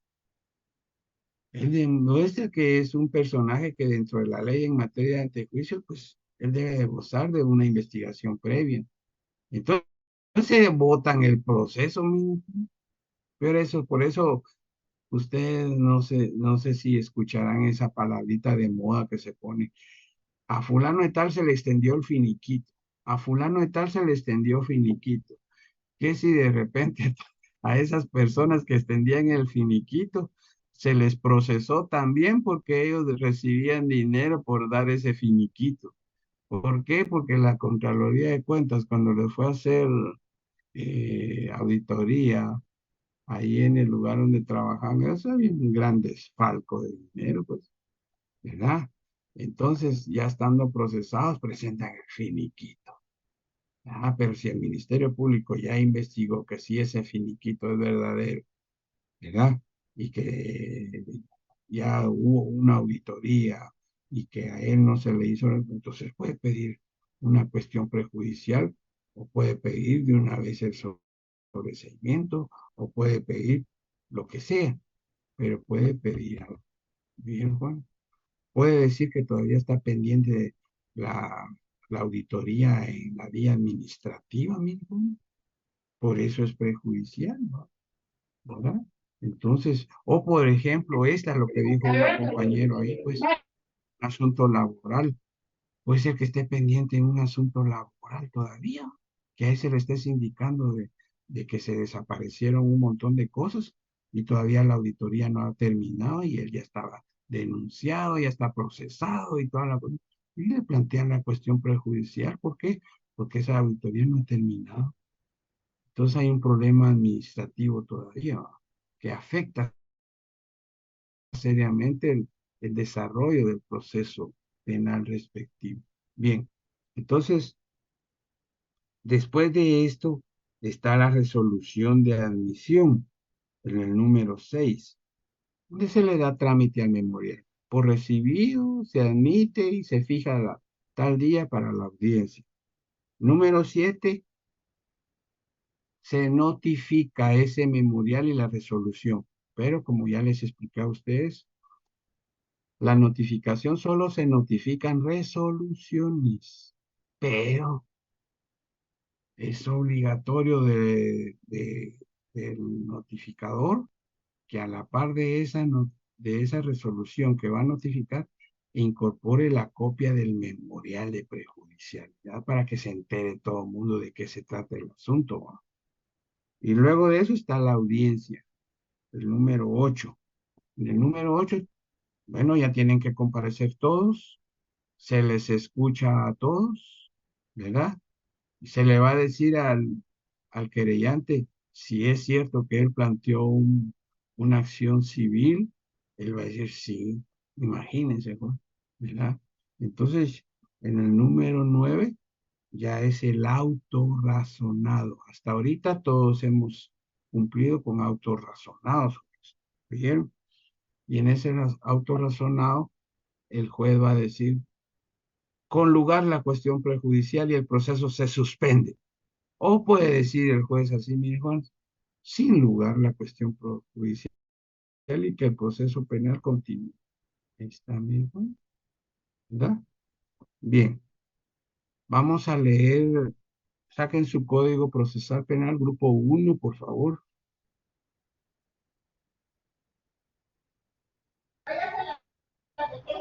Él demuestra que es un personaje que dentro de la ley en materia de antejuicio, pues él debe de gozar de una investigación previa. Entonces, votan el proceso mismo. Pero eso, por eso Ustedes no sé si escucharán esa palabrita de moda que se pone. A fulano de tal se le extendió el finiquito. A fulano de tal se le extendió finiquito. ¿Qué si de repente a esas personas que extendían el finiquito se les procesó también porque ellos recibían dinero por dar ese finiquito? ¿Por qué? Porque la Contraloría de Cuentas, cuando les fue a hacer auditoría ahí en el lugar donde trabajaban, eso había un gran desfalco de dinero, pues, ¿verdad? Entonces, ya estando procesados, presentan el finiquito. Ah, pero si el Ministerio Público ya investigó que si ese finiquito es verdadero, ¿verdad? Y que ya hubo una auditoría y que a él no se le hizo, entonces puede pedir una cuestión prejudicial o puede pedir de una vez el sobreseimiento o puede pedir lo que sea, pero puede pedir algo. Bien, Juan. Puede decir que todavía está pendiente de la auditoría en la vía administrativa, mismo. Por eso es prejudicial, ¿no? ¿Verdad? Entonces, o por ejemplo, esta es lo que dijo un compañero ahí, pues, asunto laboral. Puede ser que esté pendiente en un asunto laboral todavía, que a él se le esté indicando de que se desaparecieron un montón de cosas y todavía la auditoría no ha terminado y él ya estaba denunciado, ya está procesado y toda la cosa. Y le plantean la cuestión prejudicial. ¿Por qué? Porque esa auditoría no ha terminado. Entonces hay un problema administrativo todavía, ¿no?, que afecta seriamente el desarrollo del proceso penal respectivo. Bien, entonces, después de esto está la resolución de admisión, en el número 6, donde se le da trámite al memorial. Por recibido, se admite y se fija tal día para la audiencia. Número 7, se notifica ese memorial y la resolución. Pero como ya les expliqué a ustedes, la notificación solo se notifican resoluciones, pero es obligatorio del notificador que a la par de esa resolución que va a notificar, incorpore la copia del memorial de prejudicialidad para que se entere todo el mundo de qué se trata el asunto, ¿no? Y luego de eso está la audiencia, el número 8. En el número 8, bueno, ya tienen que comparecer todos, se les escucha a todos, ¿verdad? Y se le va a decir al querellante si es cierto que él planteó una acción civil, él va a decir sí, imagínense, Juan, ¿verdad? Entonces, en el número 9 ya es el autorrazonado. Hasta ahorita todos hemos cumplido con autorrazonados, ¿vieron? Y en ese autorrazonado, el juez va a decir, con lugar la cuestión prejudicial y el proceso se suspende. O puede decir el juez así, mire Juan, sin lugar la cuestión prejudicial y que el proceso penal continúe. Ahí está, mire Juan, ¿verdad? Bien, vamos a leer, saquen su código procesal penal, grupo 1, por favor.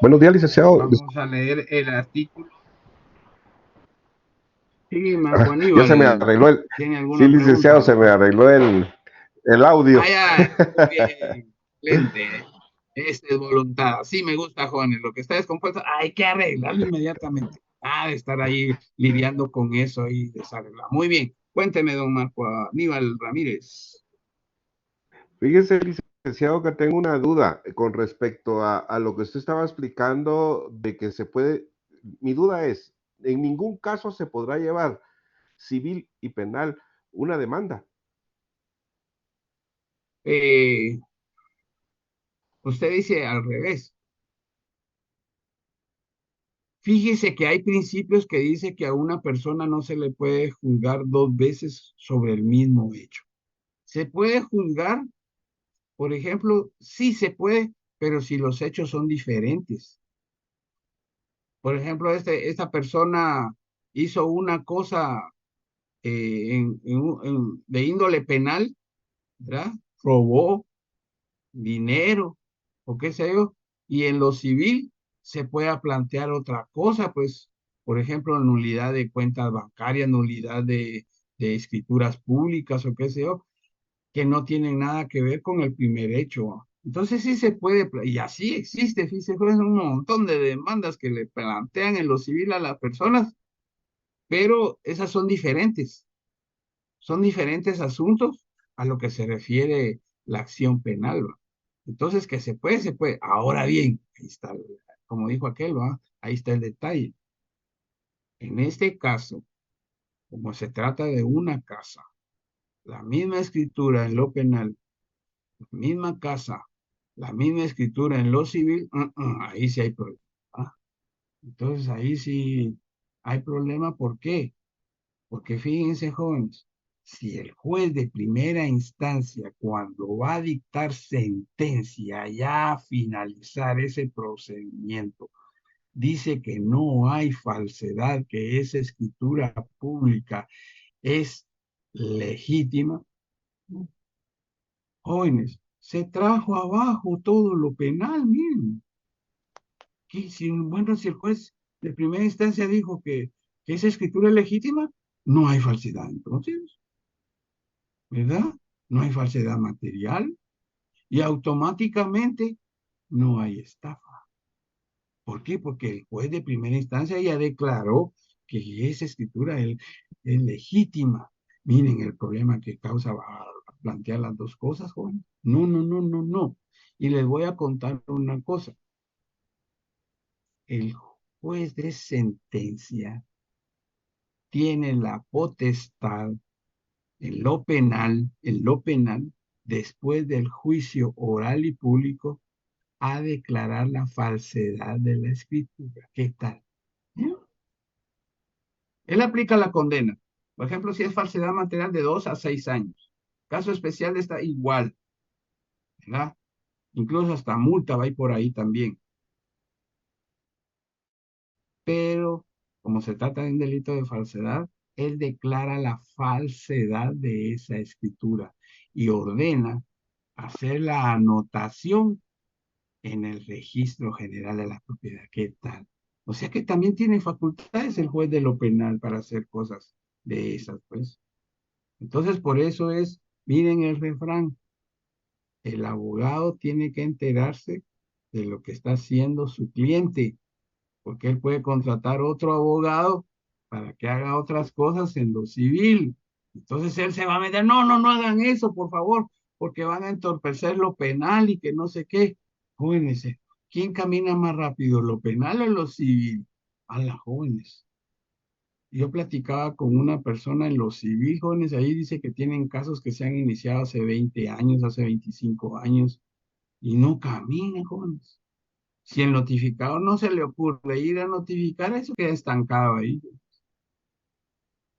Buenos días, licenciado. Vamos a leer el artículo. Sí, Marco Ya se me Aníbal, arregló el... ¿tiene Sí, alguna licenciado, pregunta? se me arregló el audio. Ah, ya, muy bien, excelente. Esta es voluntad. Sí, me gusta, jóvenes. Lo que está descompuesto, hay que arreglarlo inmediatamente. Ah, de estar ahí lidiando con eso y desarreglar. Muy bien. Cuénteme, don Marco Aníbal Ramírez. Fíjese, licenciado, que tengo una duda con respecto a lo que usted estaba explicando de que se puede... Mi duda es, en ningún caso se podrá llevar civil y penal una demanda. Usted dice al revés. Fíjese que hay principios que dice que a una persona no se le puede juzgar dos veces sobre el mismo hecho. Se puede juzgar, por ejemplo, sí se puede, pero si los hechos son diferentes. Por ejemplo, esta persona hizo una cosa de índole penal, ¿verdad? Robó, dinero o qué sé yo, y en lo civil se pueda plantear otra cosa, pues, por ejemplo, nulidad de cuentas bancarias, nulidad de escrituras públicas o qué sé yo, que no tienen nada que ver con el primer hecho. Entonces sí se puede, y así existe, fíjese, pues, un montón de demandas que le plantean en lo civil a las personas, pero esas son diferentes asuntos a lo que se refiere la acción penal, ¿va? Entonces, que se puede, se puede. Ahora bien, ahí está, como dijo aquel, ¿va? Ahí está el detalle. En este caso, como se trata de una casa, la misma escritura en lo penal, la misma casa, la misma escritura en lo civil, ahí sí hay problema, ¿va? Entonces, ahí sí hay problema. ¿Por qué? Porque fíjense, jóvenes, si el juez de primera instancia, cuando va a dictar sentencia, ya a finalizar ese procedimiento, dice que no hay falsedad, que esa escritura pública es legítima, jóvenes, se trajo abajo todo lo penal, miren. Bueno, si el juez de primera instancia dijo que esa escritura es legítima, no hay falsedad entonces. ¿Verdad? No hay falsedad material y automáticamente no hay estafa. ¿Por qué? Porque el juez de primera instancia ya declaró que esa escritura es legítima. Miren el problema que causa a plantear las dos cosas, joven. No, no, no, no, no. Y les voy a contar una cosa. El juez de sentencia tiene la potestad en lo penal, después del juicio oral y público, a declarar la falsedad de la escritura. ¿Qué tal? ¿Eh? Él aplica la condena. Por ejemplo, si es falsedad material de 2 a 6 años. Caso especial está igual, ¿verdad? Incluso hasta multa va a ir por ahí también. Pero como se trata de un delito de falsedad, él declara la falsedad de esa escritura y ordena hacer la anotación en el registro general de la propiedad. ¿Qué tal? O sea que también tiene facultades el juez de lo penal para hacer cosas de esas, pues. Entonces, por eso es, miren el refrán, el abogado tiene que enterarse de lo que está haciendo su cliente, porque él puede contratar otro abogado para que haga otras cosas en lo civil. Entonces él se va a meter, no, no, no hagan eso, por favor, porque van a entorpecer lo penal y que no sé qué. Jóvenes, ¿quién camina más rápido, lo penal o lo civil? A las jóvenes. Yo platicaba con una persona en lo civil, jóvenes, ahí dice que tienen casos que se han iniciado hace 20 años, hace 25 años, y no caminan, jóvenes. Si el notificador no se le ocurre ir a notificar, eso queda estancado ahí.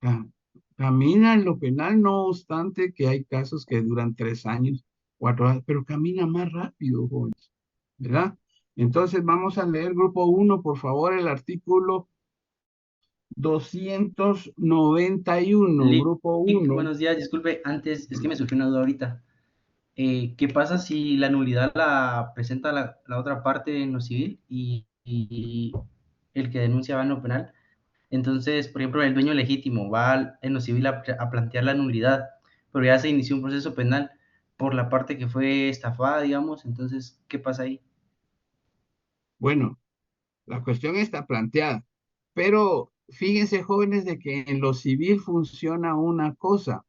Ca- Camina en lo penal, no obstante que hay casos que duran 3 años, 4 años, pero camina más rápido, jóvenes, ¿verdad? Entonces vamos a leer grupo 1, por favor, el artículo 291, grupo 1. Buenos días, disculpe, antes es que me surgió una duda ahorita. ¿Qué pasa si la nulidad la presenta la otra parte en lo civil y el que denuncia va en lo penal? Entonces, por ejemplo, el dueño legítimo va en lo civil a plantear la nulidad, pero ya se inició un proceso penal por la parte que fue estafada, digamos. Entonces, ¿qué pasa ahí? Bueno, la cuestión está planteada, pero fíjense, jóvenes, de que en lo civil funciona una cosa,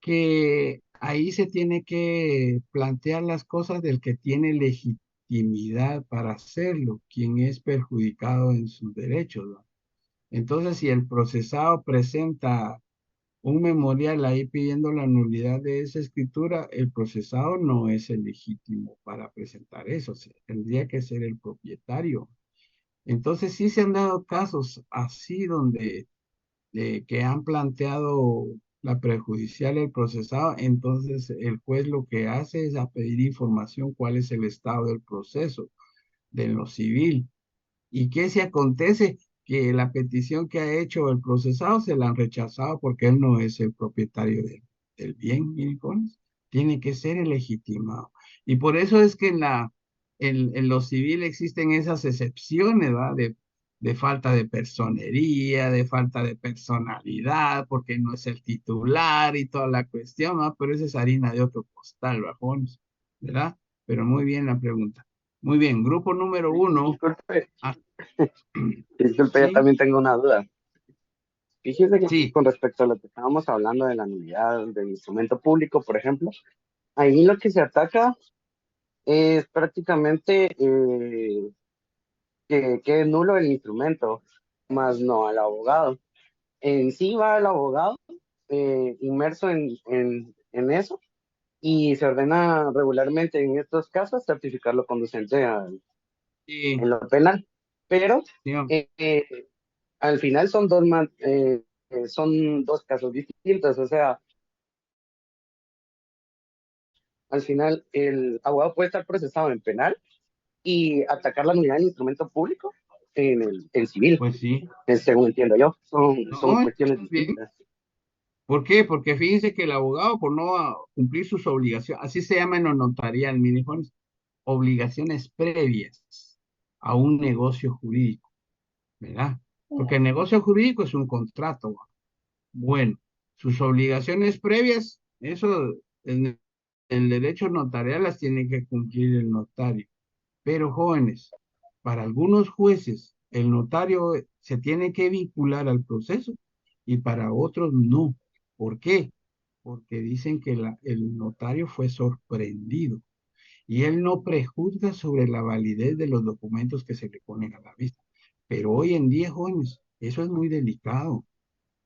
que ahí se tiene que plantear las cosas del que tiene legitimidad para hacerlo, quien es perjudicado en sus derechos, ¿no? Entonces, si el procesado presenta un memorial ahí pidiendo la nulidad de esa escritura, el procesado no es el legítimo para presentar eso, tendría que ser el propietario. Entonces, sí se han dado casos así donde que han planteado la prejudicial el procesado, entonces el juez lo que hace es a pedir información cuál es el estado del proceso de lo civil. ¿Y qué se acontece? Que la petición que ha hecho el procesado se la han rechazado porque él no es el propietario del bien, miren, jóvenes. tiene que ser el legitimado. Y por eso es que en lo civil existen esas excepciones, ¿va? De falta de personería, de falta de personalidad, porque no es el titular y toda la cuestión, ¿va? Pero esa es harina de otro costal, bajones, ¿verdad? Pero muy bien la pregunta. Muy bien, grupo número uno. Disculpe, Ah, disculpe, yo ¿sí? también tengo una duda. Fíjese que Sí, con respecto a lo que estábamos hablando de la nulidad del instrumento público, por ejemplo, ahí lo que se ataca es prácticamente que quede nulo el instrumento, más no al abogado. En sí va el abogado inmerso en eso y se ordena regularmente en estos casos certificarlo conducente sí, en lo penal. Pero digamos, al final son dos casos distintos, o sea, al final el abogado puede estar procesado en penal y atacar la nulidad del instrumento público en civil, pues sí. según entiendo yo, son No, cuestiones está bien. distintas. ¿Por qué? Porque fíjense que el abogado, por no cumplir sus obligaciones, así se llama en lo notarial, mire, Juanes, obligaciones previas a un negocio jurídico, ¿verdad? Porque el negocio jurídico es un contrato. ¿Va? Bueno, sus obligaciones previas, eso en el derecho notarial las tiene que cumplir el notario. Pero jóvenes, para algunos jueces, el notario se tiene que vincular al proceso y para otros no. ¿Por qué? Porque dicen que el notario fue sorprendido y él no prejuzga sobre la validez de los documentos que se le ponen a la vista. Pero hoy en día, jóvenes, eso es muy delicado.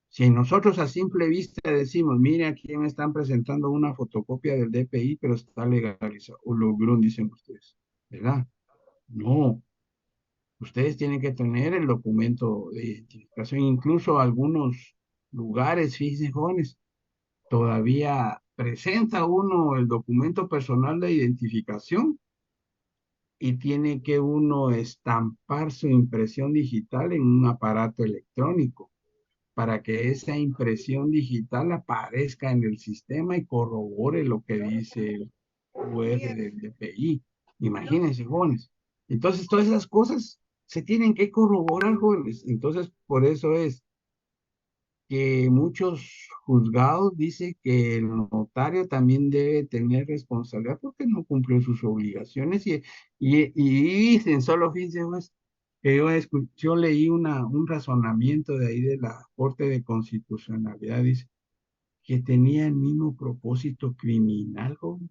Si nosotros a simple vista decimos, mire, aquí me están presentando una fotocopia del DPI, pero está legalizado, o lo GRUN, dicen ustedes, ¿verdad? No, ustedes tienen que tener el documento de identificación. Incluso algunos lugares, fíjense, jóvenes, todavía presenta uno el documento personal de identificación y tiene que uno estampar su impresión digital en un aparato electrónico para que esa impresión digital aparezca en el sistema y corrobore lo que dice el QR del DPI. Imagínense, jóvenes. Entonces, todas esas cosas se tienen que corroborar, jóvenes. Entonces, por eso es que muchos juzgados dicen que el notario también debe tener responsabilidad porque no cumplió sus obligaciones y dicen, solo fíjense, pues, que yo leí un razonamiento de ahí de la Corte de Constitucionalidad, dice, que tenía el mismo propósito criminal, joven,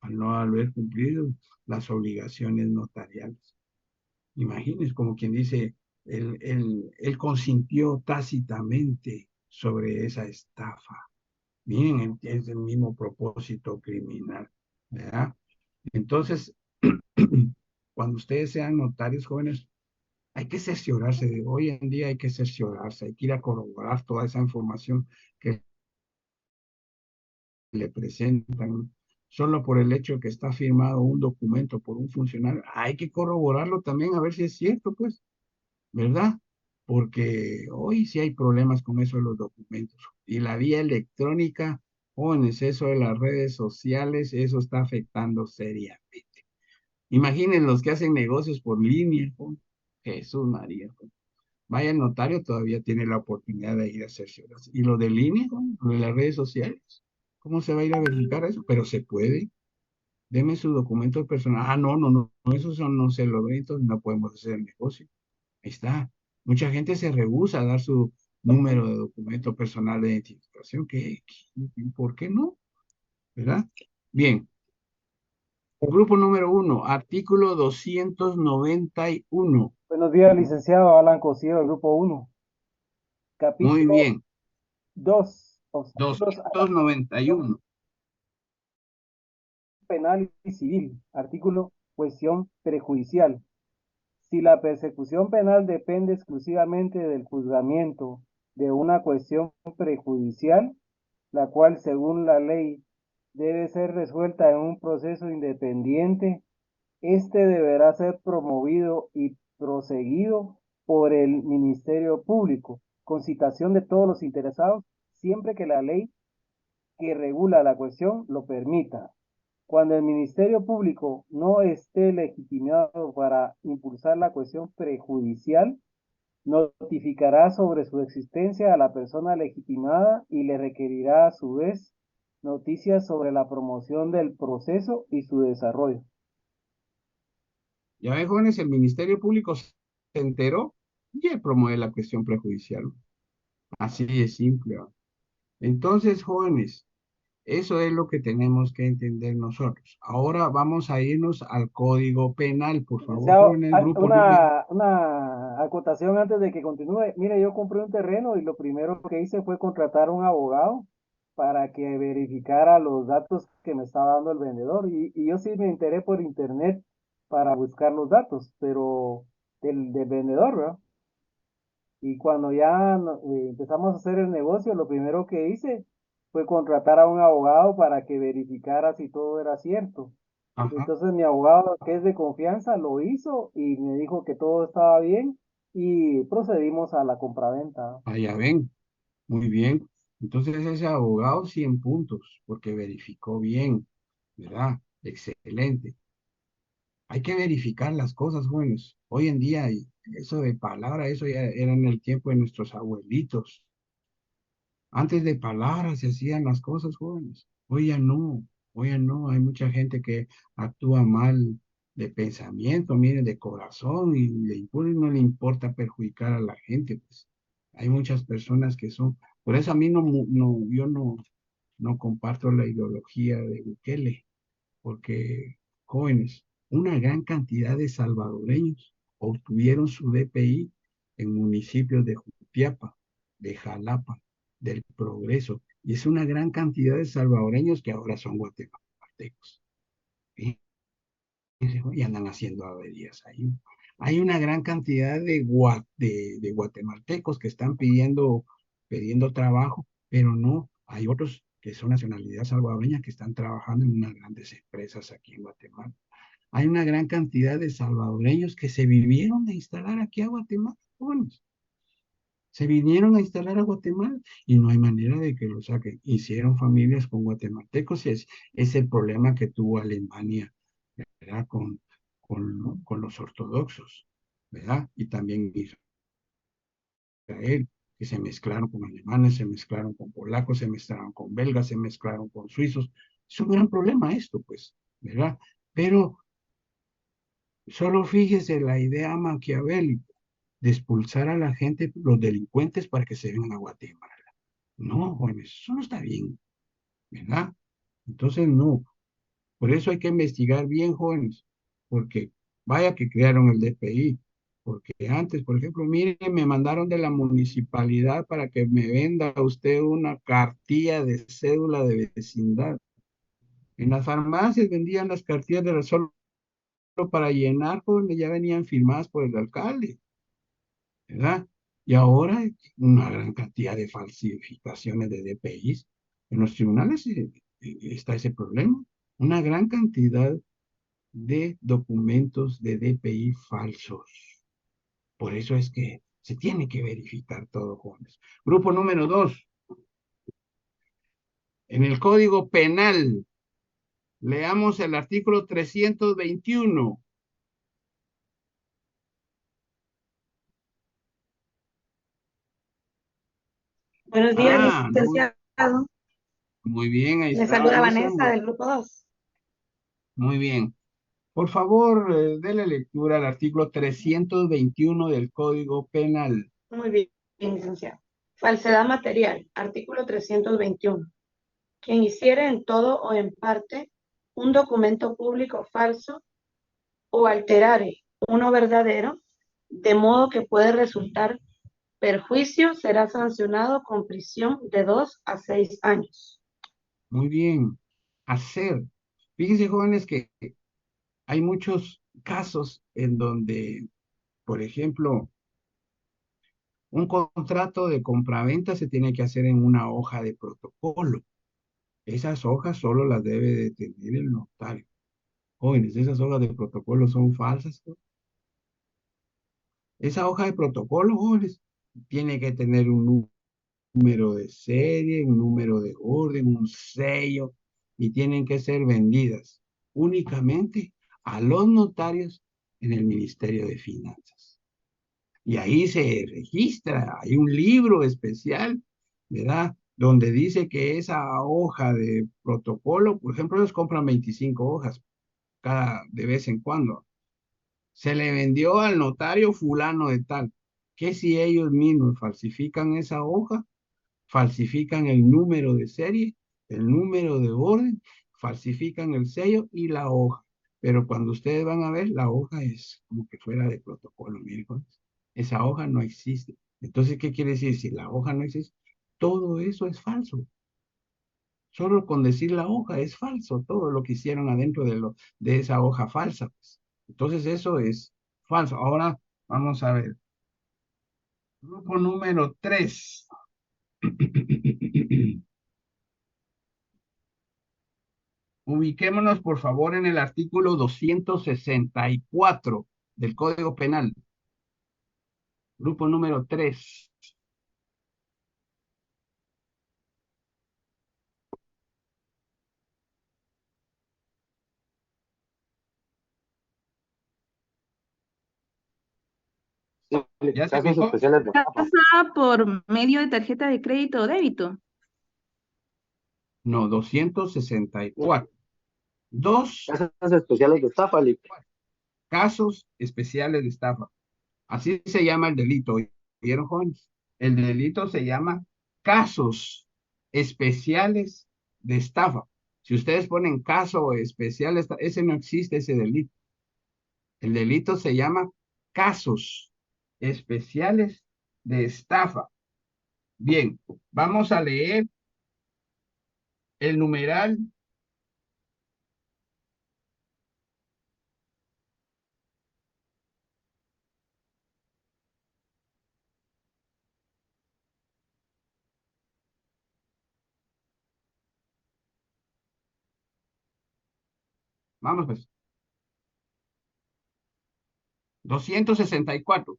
al no haber cumplido las obligaciones notariales. Imagínense, como quien dice, él consintió tácitamente sobre esa estafa. Miren, es el mismo propósito criminal, ¿verdad? Entonces, cuando ustedes sean notarios jóvenes, hay que cerciorarse, hoy en día hay que cerciorarse, hay que ir a corroborar toda esa información que le presentan. Solo por el hecho de que está firmado un documento por un funcionario, hay que corroborarlo también a ver si es cierto, pues. ¿Verdad? Porque hoy sí hay problemas con eso de los documentos. Y la vía electrónica, jóvenes, eso de las redes sociales, eso está afectando seriamente. Imaginen los que hacen negocios por línea, joven. Jesús María, joven. Vaya el notario, todavía tiene la oportunidad de ir a hacerse horas. Y lo de línea, joven, lo de las redes sociales, ¿cómo se va a ir a verificar eso? Pero se puede. Deme su documento personal. Ah, no, esos son, no se lo ven, entonces no podemos hacer el negocio. Ahí está. Mucha gente se rehúsa a dar su número de documento personal de identificación. ¿Por qué no? ¿Verdad? Bien. Grupo número uno, artículo 291. Buenos días, licenciado Alan Cosío, del Grupo 1. Muy Capítulo bien. 2. Obstáculos a la 291. penal y civil. Artículo, cuestión prejudicial. Si la persecución penal depende exclusivamente del juzgamiento de una cuestión prejudicial, la cual según la ley debe ser resuelta en un proceso independiente, este deberá ser promovido y proseguido por el Ministerio Público, con citación de todos los interesados, siempre que la ley que regula la cuestión lo permita. Cuando el Ministerio Público no esté legitimado para impulsar la cuestión prejudicial, notificará sobre su existencia a la persona legitimada y le requerirá a su vez noticias sobre la promoción del proceso y su desarrollo. Ya ven, jóvenes, el Ministerio Público se enteró y él promueve la cuestión prejudicial. Así de simple. ¿Va? Entonces, jóvenes, eso es lo que tenemos que entender nosotros. Ahora vamos a irnos al Código Penal, por favor, Licenciado, jóvenes, grupo número. una acotación antes de que continúe. Mire, yo compré un terreno y lo primero que hice fue contratar a un abogado para que verificara los datos que me estaba dando el vendedor. Y yo sí me enteré por internet para buscar los datos, pero del vendedor, ¿verdad? Y cuando ya empezamos a hacer el negocio, lo primero que hice fue contratar a un abogado para que verificara si todo era cierto. Ajá. Entonces mi abogado, que es de confianza, lo hizo y me dijo que todo estaba bien y procedimos a la compraventa. Ah, ya ven, muy bien. Entonces ese abogado 100 puntos, porque verificó bien, ¿verdad? Excelente. Hay que verificar las cosas, jóvenes. Hoy en día, y eso de palabra, eso ya era en el tiempo de nuestros abuelitos. Antes de palabras se hacían las cosas, jóvenes. Hoy ya no, hoy ya no. Hay mucha gente que actúa mal de pensamiento, miren, de corazón, y no le importa perjudicar a la gente, pues. Hay muchas personas que son, por eso a mí yo no comparto la ideología de Bukele, porque jóvenes, una gran cantidad de salvadoreños obtuvieron su DPI en municipios de Jutiapa, de Jalapa, del Progreso, y es una gran cantidad de salvadoreños que ahora son guatemaltecos. ¿Sí? Y andan haciendo averías ahí. Hay una gran cantidad de guatemaltecos que están pidiendo trabajo, pero no, hay otros que son nacionalidad salvadoreña que están trabajando en unas grandes empresas aquí en Guatemala. Hay una gran cantidad de salvadoreños que se vinieron a instalar aquí a Guatemala, jóvenes. Se vinieron a instalar a Guatemala y no hay manera de que lo saquen. Hicieron familias con guatemaltecos y es el problema que tuvo Alemania, ¿verdad? Con los ortodoxos, ¿verdad? Y también Israel, que se mezclaron con alemanes, se mezclaron con polacos, se mezclaron con belgas, se mezclaron con suizos. Es un gran problema esto, pues, ¿verdad? Pero solo fíjese la idea maquiavélica de expulsar a la gente, los delincuentes, para que se vengan a Guatemala. No, jóvenes, eso no está bien, ¿verdad? Entonces, no. Por eso hay que investigar bien, jóvenes, porque vaya que crearon el DPI, porque antes, por ejemplo, miren, me mandaron de la municipalidad para que me venda usted una cartilla de cédula de vecindad. En las farmacias vendían las cartillas de solo para llenar, jóvenes, ya venían firmadas por el alcalde, ¿verdad? Y ahora hay una gran cantidad de falsificaciones de DPIs. En los tribunales está ese problema. Una gran cantidad de documentos de DPI falsos. Por eso es que se tiene que verificar todo, jóvenes. Grupo número 2. En el Código Penal, leamos el artículo 321. Buenos días, Ah, licenciado. muy bien, ahí Le está. saluda Alison. Vanessa del grupo 2. Muy bien. Por favor, déle lectura al artículo 321 del Código Penal. Muy bien, licenciado. Falsedad material, artículo 321. Quien hiciere en todo o en parte un documento público falso o alterare uno verdadero, de modo que puede resultar perjuicio, será sancionado con prisión de 2 a 6 años. Muy bien. Hacer. Fíjense, jóvenes, que hay muchos casos en donde, por ejemplo, un contrato de compraventa se tiene que hacer en una hoja de protocolo. Esas hojas solo las debe de tener el notario. Jóvenes, esas hojas de protocolo son falsas. Esa hoja de protocolo, jóvenes, tiene que tener un número de serie, un número de orden, un sello, y tienen que ser vendidas únicamente a los notarios en el Ministerio de Finanzas. Y ahí se registra, hay un libro especial, ¿verdad? Donde dice que esa hoja de protocolo, por ejemplo, ellos compran 25 hojas de vez en cuando. Se le vendió al notario fulano de tal, que si ellos mismos falsifican esa hoja, falsifican el número de serie, el número de orden, falsifican el sello y la hoja. Pero cuando ustedes van a ver, la hoja es como que fuera de protocolo, miren, esa hoja no existe. Entonces, ¿qué quiere decir? Si la hoja no existe, todo eso es falso. Solo con decir la hoja es falso, todo lo que hicieron adentro de esa hoja falsa, pues. Entonces, eso es falso. Ahora, vamos a ver. Grupo número 3. Ubiquémonos, por favor, en el artículo 264 del Código Penal. Grupo número 3. ¿Ya se Casos fijó? especiales de estafa. ¿Pasa por medio de tarjeta de crédito o débito? No, 264. Dos Casos especiales de estafa, Lick. casos especiales de estafa. Así se llama el delito. ¿Vieron, jóvenes? El delito se llama casos especiales de estafa. Si ustedes ponen caso especial, ese no existe, ese delito. El delito se llama casos especiales de estafa. Bien, vamos a leer el numeral. Vamos pues. 264.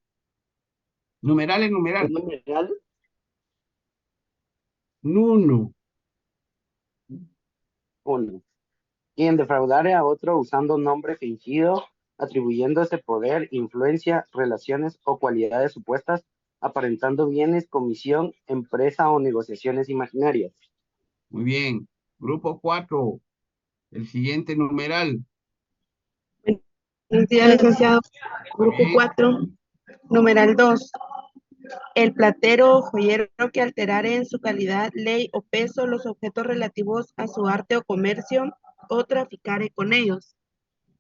Numeral en numeral. ¿Es numeral? Nuno. 1. Quien defraudare a otro usando nombre fingido, atribuyéndose poder, influencia, relaciones o cualidades supuestas, aparentando bienes, comisión, empresa o negociaciones imaginarias. Muy bien. Grupo 4. El siguiente numeral. Buenos días, licenciado. Grupo Bien. 4, numeral 2. El platero o joyero que alterare en su calidad, ley o peso los objetos relativos a su arte o comercio o traficare con ellos.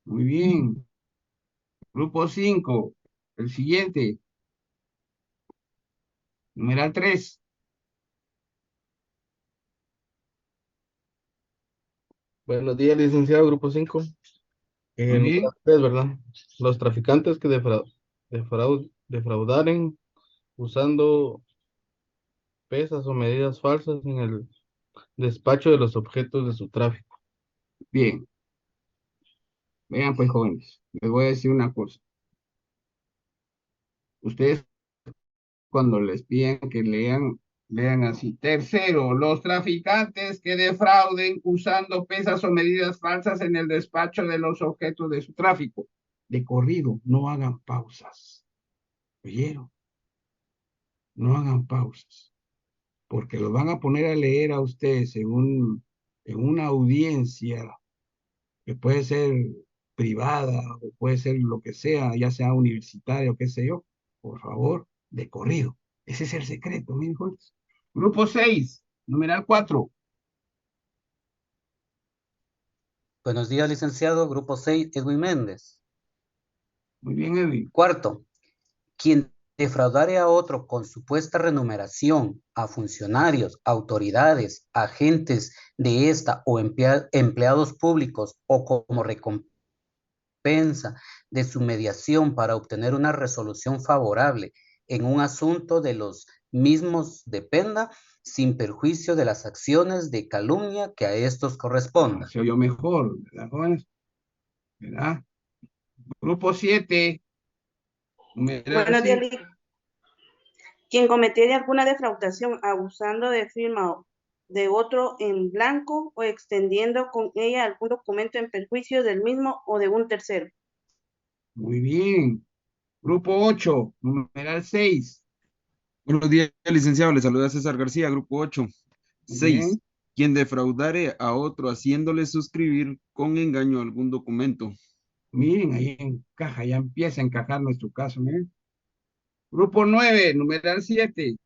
Muy bien. Grupo 5. El siguiente. Numeral 3. Buenos días, licenciado, grupo 5. Muy bien. Numeral 3, ¿verdad? Los traficantes que defraudaren usando pesas o medidas falsas en el despacho de los objetos de su tráfico. Bien. Vean pues, jóvenes, les voy a decir una cosa. Ustedes cuando les piden que lean así. Tercero, los traficantes que defrauden usando pesas o medidas falsas en el despacho de los objetos de su tráfico. De corrido, no hagan pausas. ¿Oyeron? No hagan pausas, porque los van a poner a leer a ustedes en una audiencia que puede ser privada o puede ser lo que sea, ya sea universitaria o qué sé yo. Por favor, de corrido. Ese es el secreto, miren, jóvenes. Grupo 6, numeral 4. Buenos días, licenciado. Grupo 6, Edwin Méndez. Muy bien, Edwin. Cuarto, quien defraudare a otro con supuesta remuneración a funcionarios, autoridades, agentes de esta o empleados públicos o como recompensa de su mediación para obtener una resolución favorable en un asunto de los mismos dependa, sin perjuicio de las acciones de calumnia que a estos correspondan. Se oyó mejor, ¿verdad, jóvenes? ¿Verdad? Grupo 7. Buenos días, Quien cometiere alguna defraudación abusando de firma de otro en blanco o extendiendo con ella algún documento en perjuicio del mismo o de un tercero. Muy bien. Grupo 8, numeral 6. Buenos días, licenciado. Le saluda César García, grupo 8. Muy 6. bien. Quien defraudare a otro haciéndole suscribir con engaño algún documento. Miren, ahí encaja, ya empieza a encajar nuestro caso, miren. Grupo 9, numeral 7.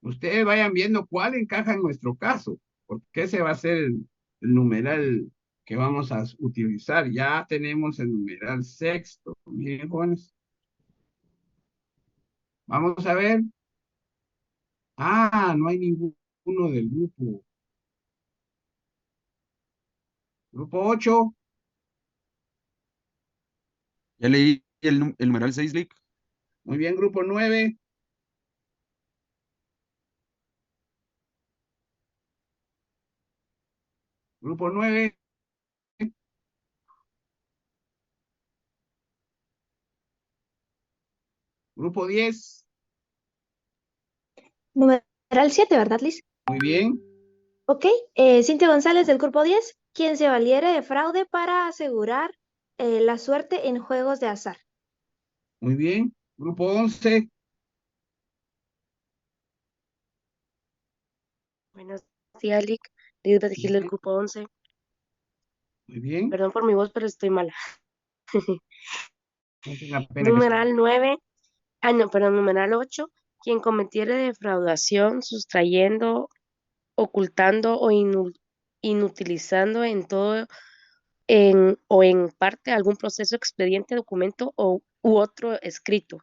Ustedes vayan viendo cuál encaja en nuestro caso, porque ese va a ser el numeral que vamos a utilizar. Ya tenemos el numeral sexto. Miren, jóvenes. Vamos a ver. Ah, no hay ninguno del grupo. Grupo 8. Ya leí el numeral 6, Lick. Muy bien, grupo 9. Grupo 9. Grupo 10. Numeral 7, ¿verdad, Liz? Muy bien. Ok, Cintia González del grupo 10, quien se valiere de fraude para asegurar la suerte en juegos de azar. Muy bien. Grupo 11. Buenos días, Lick. Liz de Gil del grupo 11. Muy bien. Perdón por mi voz, pero estoy mala. No tenga pena que Numeral 9. Numeral 8. Quien cometiere defraudación sustrayendo, ocultando o inutilizando en todo o en parte algún proceso, expediente, documento u otro escrito.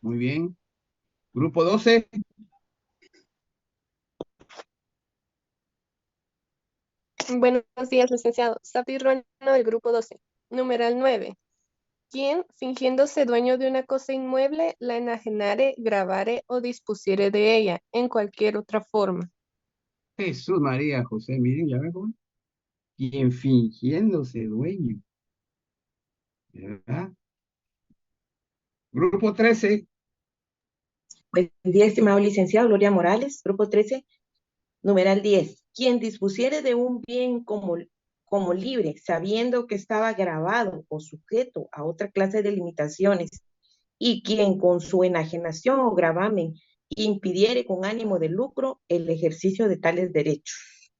Muy bien. Grupo 12. Buenos días, licenciado. Safi Ruano del grupo 12. Numeral 9. Quien, fingiéndose dueño de una cosa inmueble, la enajenare, grabare o dispusiere de ella en cualquier otra forma. Jesús María José, miren, ya ven, joven. Quien fingiéndose dueño. ¿Verdad? Grupo 13. Buen día, estimado licenciado Gloria Morales, grupo 13, numeral 10. Quien dispusiere de un bien como libre, sabiendo que estaba grabado o sujeto a otra clase de limitaciones, y quien con su enajenación o gravamen impidiere con ánimo de lucro el ejercicio de tales derechos.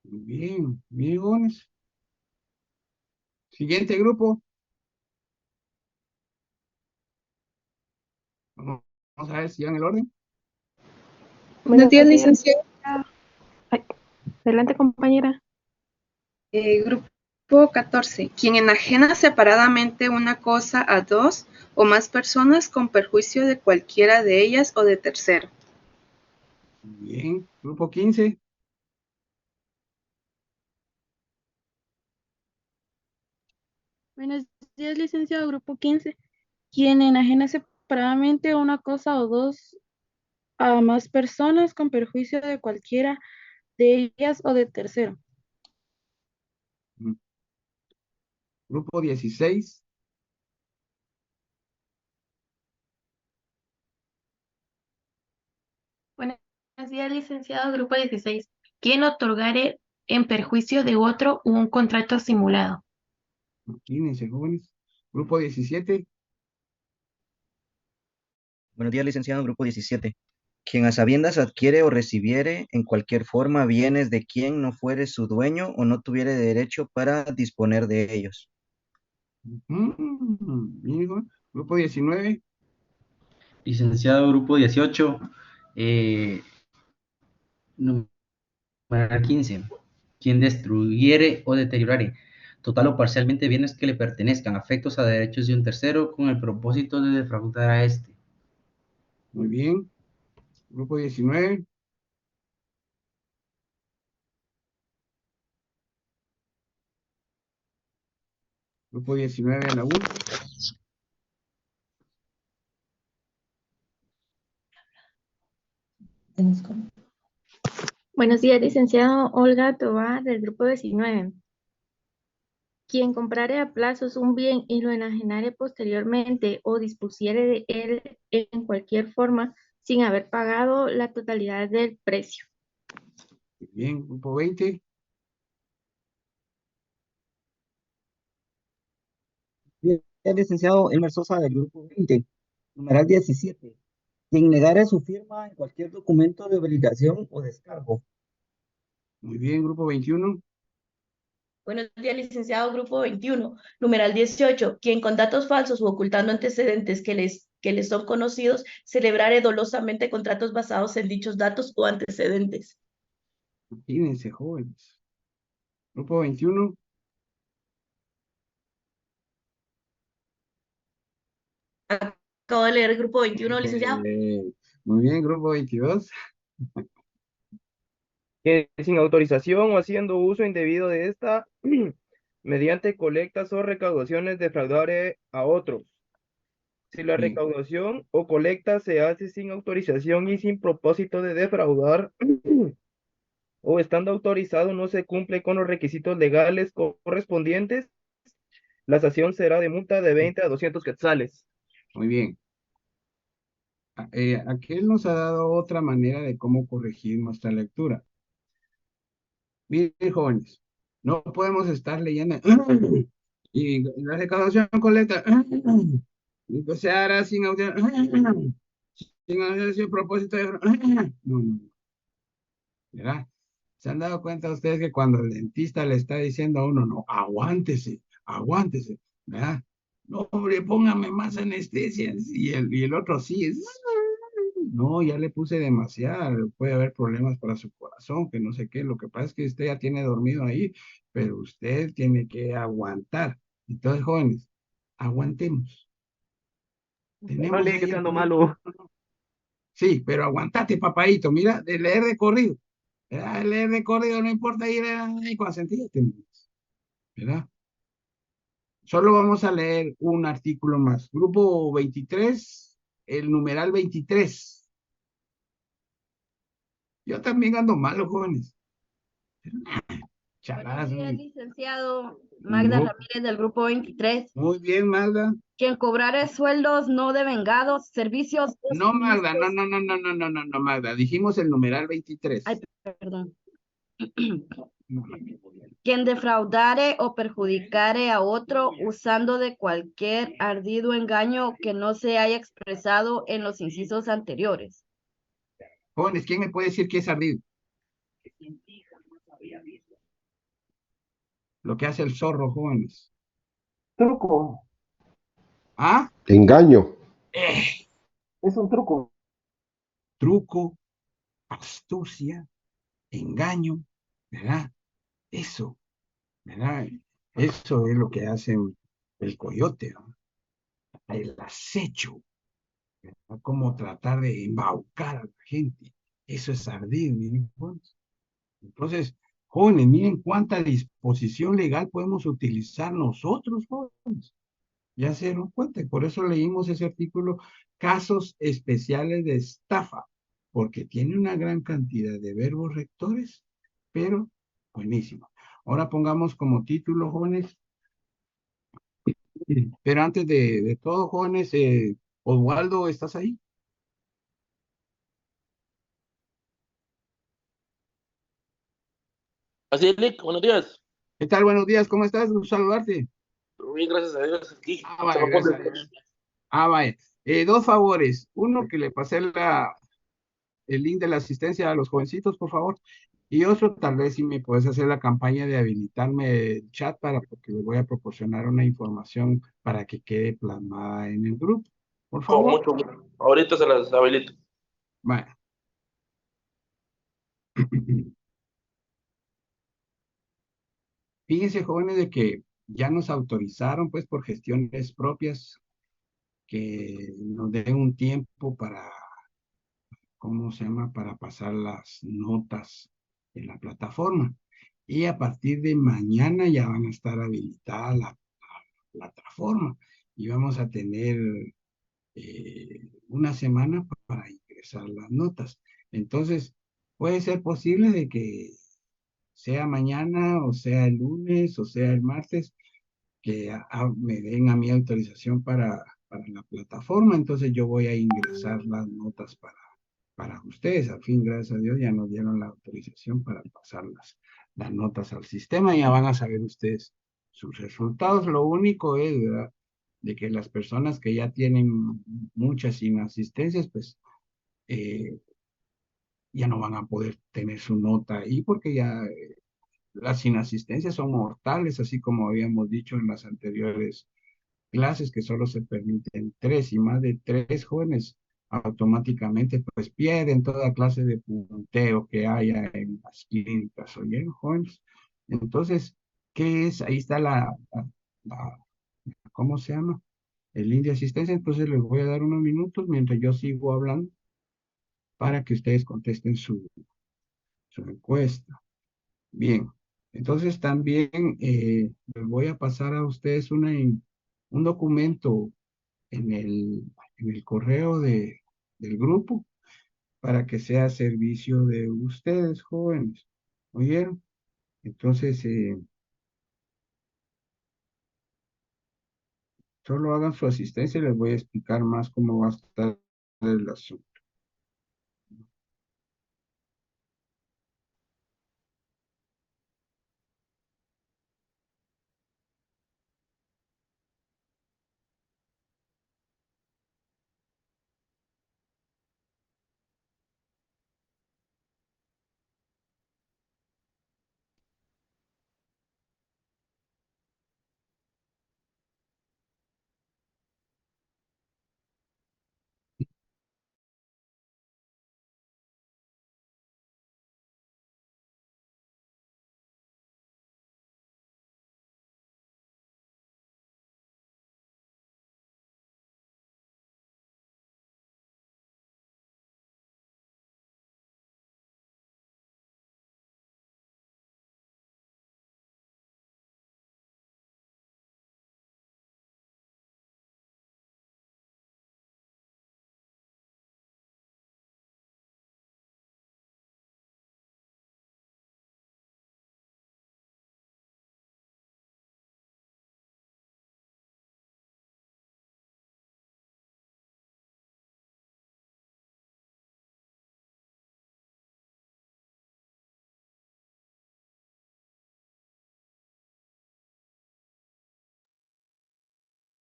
Muy bien, amigos. Siguiente grupo. Vamos a ver si van en el orden. Buenos días, licenciado. Ay, adelante, compañera. Grupo 14. Quien enajena separadamente una cosa a dos o más personas con perjuicio de cualquiera de ellas o de tercero. Muy bien. Grupo 15. Buenos días, licenciado. Grupo 15. Quien enajena separadamente una cosa o dos a más personas con perjuicio de cualquiera de ellas o de tercero. Grupo 16. Buenos días, licenciado. Grupo 16. ¿Quién otorgare en perjuicio de otro un contrato simulado? Imagínense, jóvenes. Grupo 17. Buenos días, licenciado. Grupo 17. Quien a sabiendas adquiere o recibiere en cualquier forma bienes de quien no fuere su dueño o no tuviere derecho para disponer de ellos. Amigo. Grupo 19. Licenciado grupo 18, numeral 15. Quien destruyere o deteriorare total o parcialmente bienes que le pertenezcan, afectos a derechos de un tercero, con el propósito de defraudar a este. Muy bien. Grupo 19. Grupo 19 a la 1. Buenos días, licenciado. Olga Tobar del grupo 19. Quien comprare a plazos un bien y lo enajenare posteriormente o dispusiere de él en cualquier forma sin haber pagado la totalidad del precio. Muy bien, grupo 20. Bien, licenciado Elmer Sosa del grupo 20, numeral 17. Quien negare su firma en cualquier documento de obligación o descargo. Muy bien, grupo 21. Buenos días, licenciado Grupo 21, numeral 18. Quien con datos falsos u ocultando antecedentes que les son conocidos, celebrare dolosamente contratos basados en dichos datos o antecedentes. Imagínense, jóvenes. Grupo 21. Acabo de leer el Grupo 21, licenciado. Muy bien, grupo 22. Que sin autorización o haciendo uso indebido de esta, mediante colectas o recaudaciones defraudare a otros. Si la recaudación o colecta se hace sin autorización y sin propósito de defraudar, o estando autorizado no se cumple con los requisitos legales correspondientes, la sanción será de multa de 20 a 200 quetzales. Muy bien. Aquel nos ha dado otra manera de cómo corregir nuestra lectura. Miren, jóvenes, no podemos estar leyendo y la recaudación colecta y se hará sin autorización, sin propósito de... No, no. ¿Verdad? ¿Se han dado cuenta ustedes que cuando el dentista le está diciendo a uno, no, aguántese, aguántese, ¿verdad? No, hombre, póngame más anestesia. Y el otro sí, no, ya le puse demasiado, puede haber problemas para su corazón, que no sé qué. Lo que pasa es que usted ya tiene dormido ahí, pero usted tiene que aguantar. Entonces, jóvenes, aguantemos. No le que está malo. Sí, pero aguantate, papadito. Mira, de leer de corrido. ¿Verdad? De leer de corrido, no importa ir ahí con sentimientos, ¿verdad? Solo vamos a leer un artículo más. Grupo 23, el numeral 23. Yo también ando malo, jóvenes. Buenos días, licenciado Magda Ramírez del Grupo 23. Muy bien, Magda. Quien cobrare sueldos no devengados, servicios... No, Magda, no, Magda. Dijimos el numeral 23. Ay, perdón. Quien defraudare o perjudicare a otro usando de cualquier ardido engaño que no se haya expresado en los incisos anteriores. Jóvenes, ¿quién me puede decir qué es ardido? Lo que hace el zorro, jóvenes. Truco. ¿Ah? Engaño. Es un truco. Truco, astucia, engaño, ¿verdad? Eso, ¿verdad? Eso es lo que hace el coyote, ¿no? El acecho, ¿verdad? Como tratar de embaucar a la gente. Eso es ardido, miren, jóvenes. Entonces, jóvenes, miren cuánta disposición legal podemos utilizar nosotros, jóvenes. Ya se dieron cuenta, y por eso leímos ese artículo, casos especiales de estafa, porque tiene una gran cantidad de verbos rectores, pero buenísimo. Ahora pongamos como título, jóvenes, pero antes de todo, jóvenes, Oswaldo, ¿estás ahí? Así es, Lick, buenos días. ¿Qué tal? Buenos días, ¿cómo estás? Un saludarte. Bien, gracias a Dios. Aquí. Vaya, gracias a Dios. Vaya. Dos favores. Uno, que le pasé el link de la asistencia a los jovencitos, por favor. Y otro, tal vez si me puedes hacer la campaña de habilitarme el chat porque les voy a proporcionar una información para que quede plasmada en el grupo. Por favor. Con mucho gusto. Ahorita se las habilito. Bueno. Fíjense, jóvenes, de que ya nos autorizaron, pues, por gestiones propias, que nos den un tiempo para, ¿cómo se llama?, para pasar las notas en la plataforma. Y a partir de mañana ya van a estar habilitadas la plataforma y vamos a tener una semana para ingresar las notas. Entonces, puede ser posible de que sea mañana, o sea el lunes, o sea el martes, me den a mi autorización para la plataforma, entonces yo voy a ingresar las notas para ustedes. Al fin, gracias a Dios, ya nos dieron la autorización para pasar las notas al sistema y ya van a saber ustedes sus resultados. Lo único es, ¿verdad?, de que las personas que ya tienen muchas inasistencias, pues ya no van a poder tener su nota ahí porque ya las inasistencias son mortales, así como habíamos dicho en las anteriores clases, que solo se permiten 3 y más de 3 jóvenes automáticamente pues pierden toda clase de punteo que haya en las clínicas, ¿oyeron, jóvenes? Entonces, ¿qué es? Ahí está la- ¿cómo se llama? El link de asistencia. Entonces les voy a dar unos minutos mientras yo sigo hablando para que ustedes contesten su encuesta. Bien, entonces también les voy a pasar a ustedes un documento en el correo del grupo para que sea a servicio de ustedes, jóvenes. ¿Oyeron? Entonces, solo hagan su asistencia y les voy a explicar más cómo va a estar el asunto.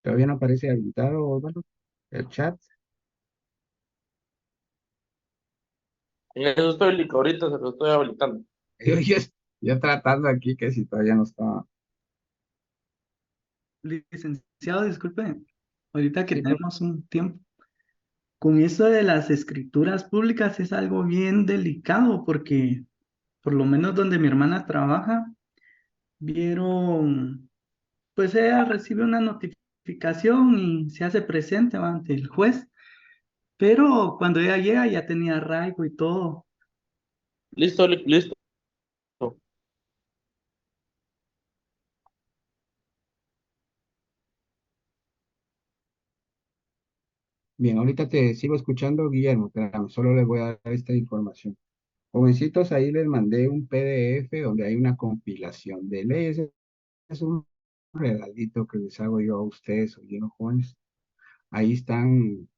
¿Todavía no aparece habilitado, Osvaldo, el chat? En eso estoy, Lick, ahorita se lo estoy habilitando. Yo tratando aquí que si todavía no está. Licenciado, disculpe, ahorita que Sí, tenemos un tiempo, con eso de las escrituras públicas es algo bien delicado porque por lo menos donde mi hermana trabaja, vieron, pues ella recibe una notificación y se hace presente ante el juez, pero cuando ella llega ya tenía arraigo y todo. Listo, Lick, listo. bien, ahorita te sigo escuchando, Guillermo, espérame, solo les voy a dar esta información. Jovencitos, ahí les mandé un PDF donde hay una compilación de leyes. Es un regalito que les hago yo a ustedes, oyeron, jóvenes. Ahí están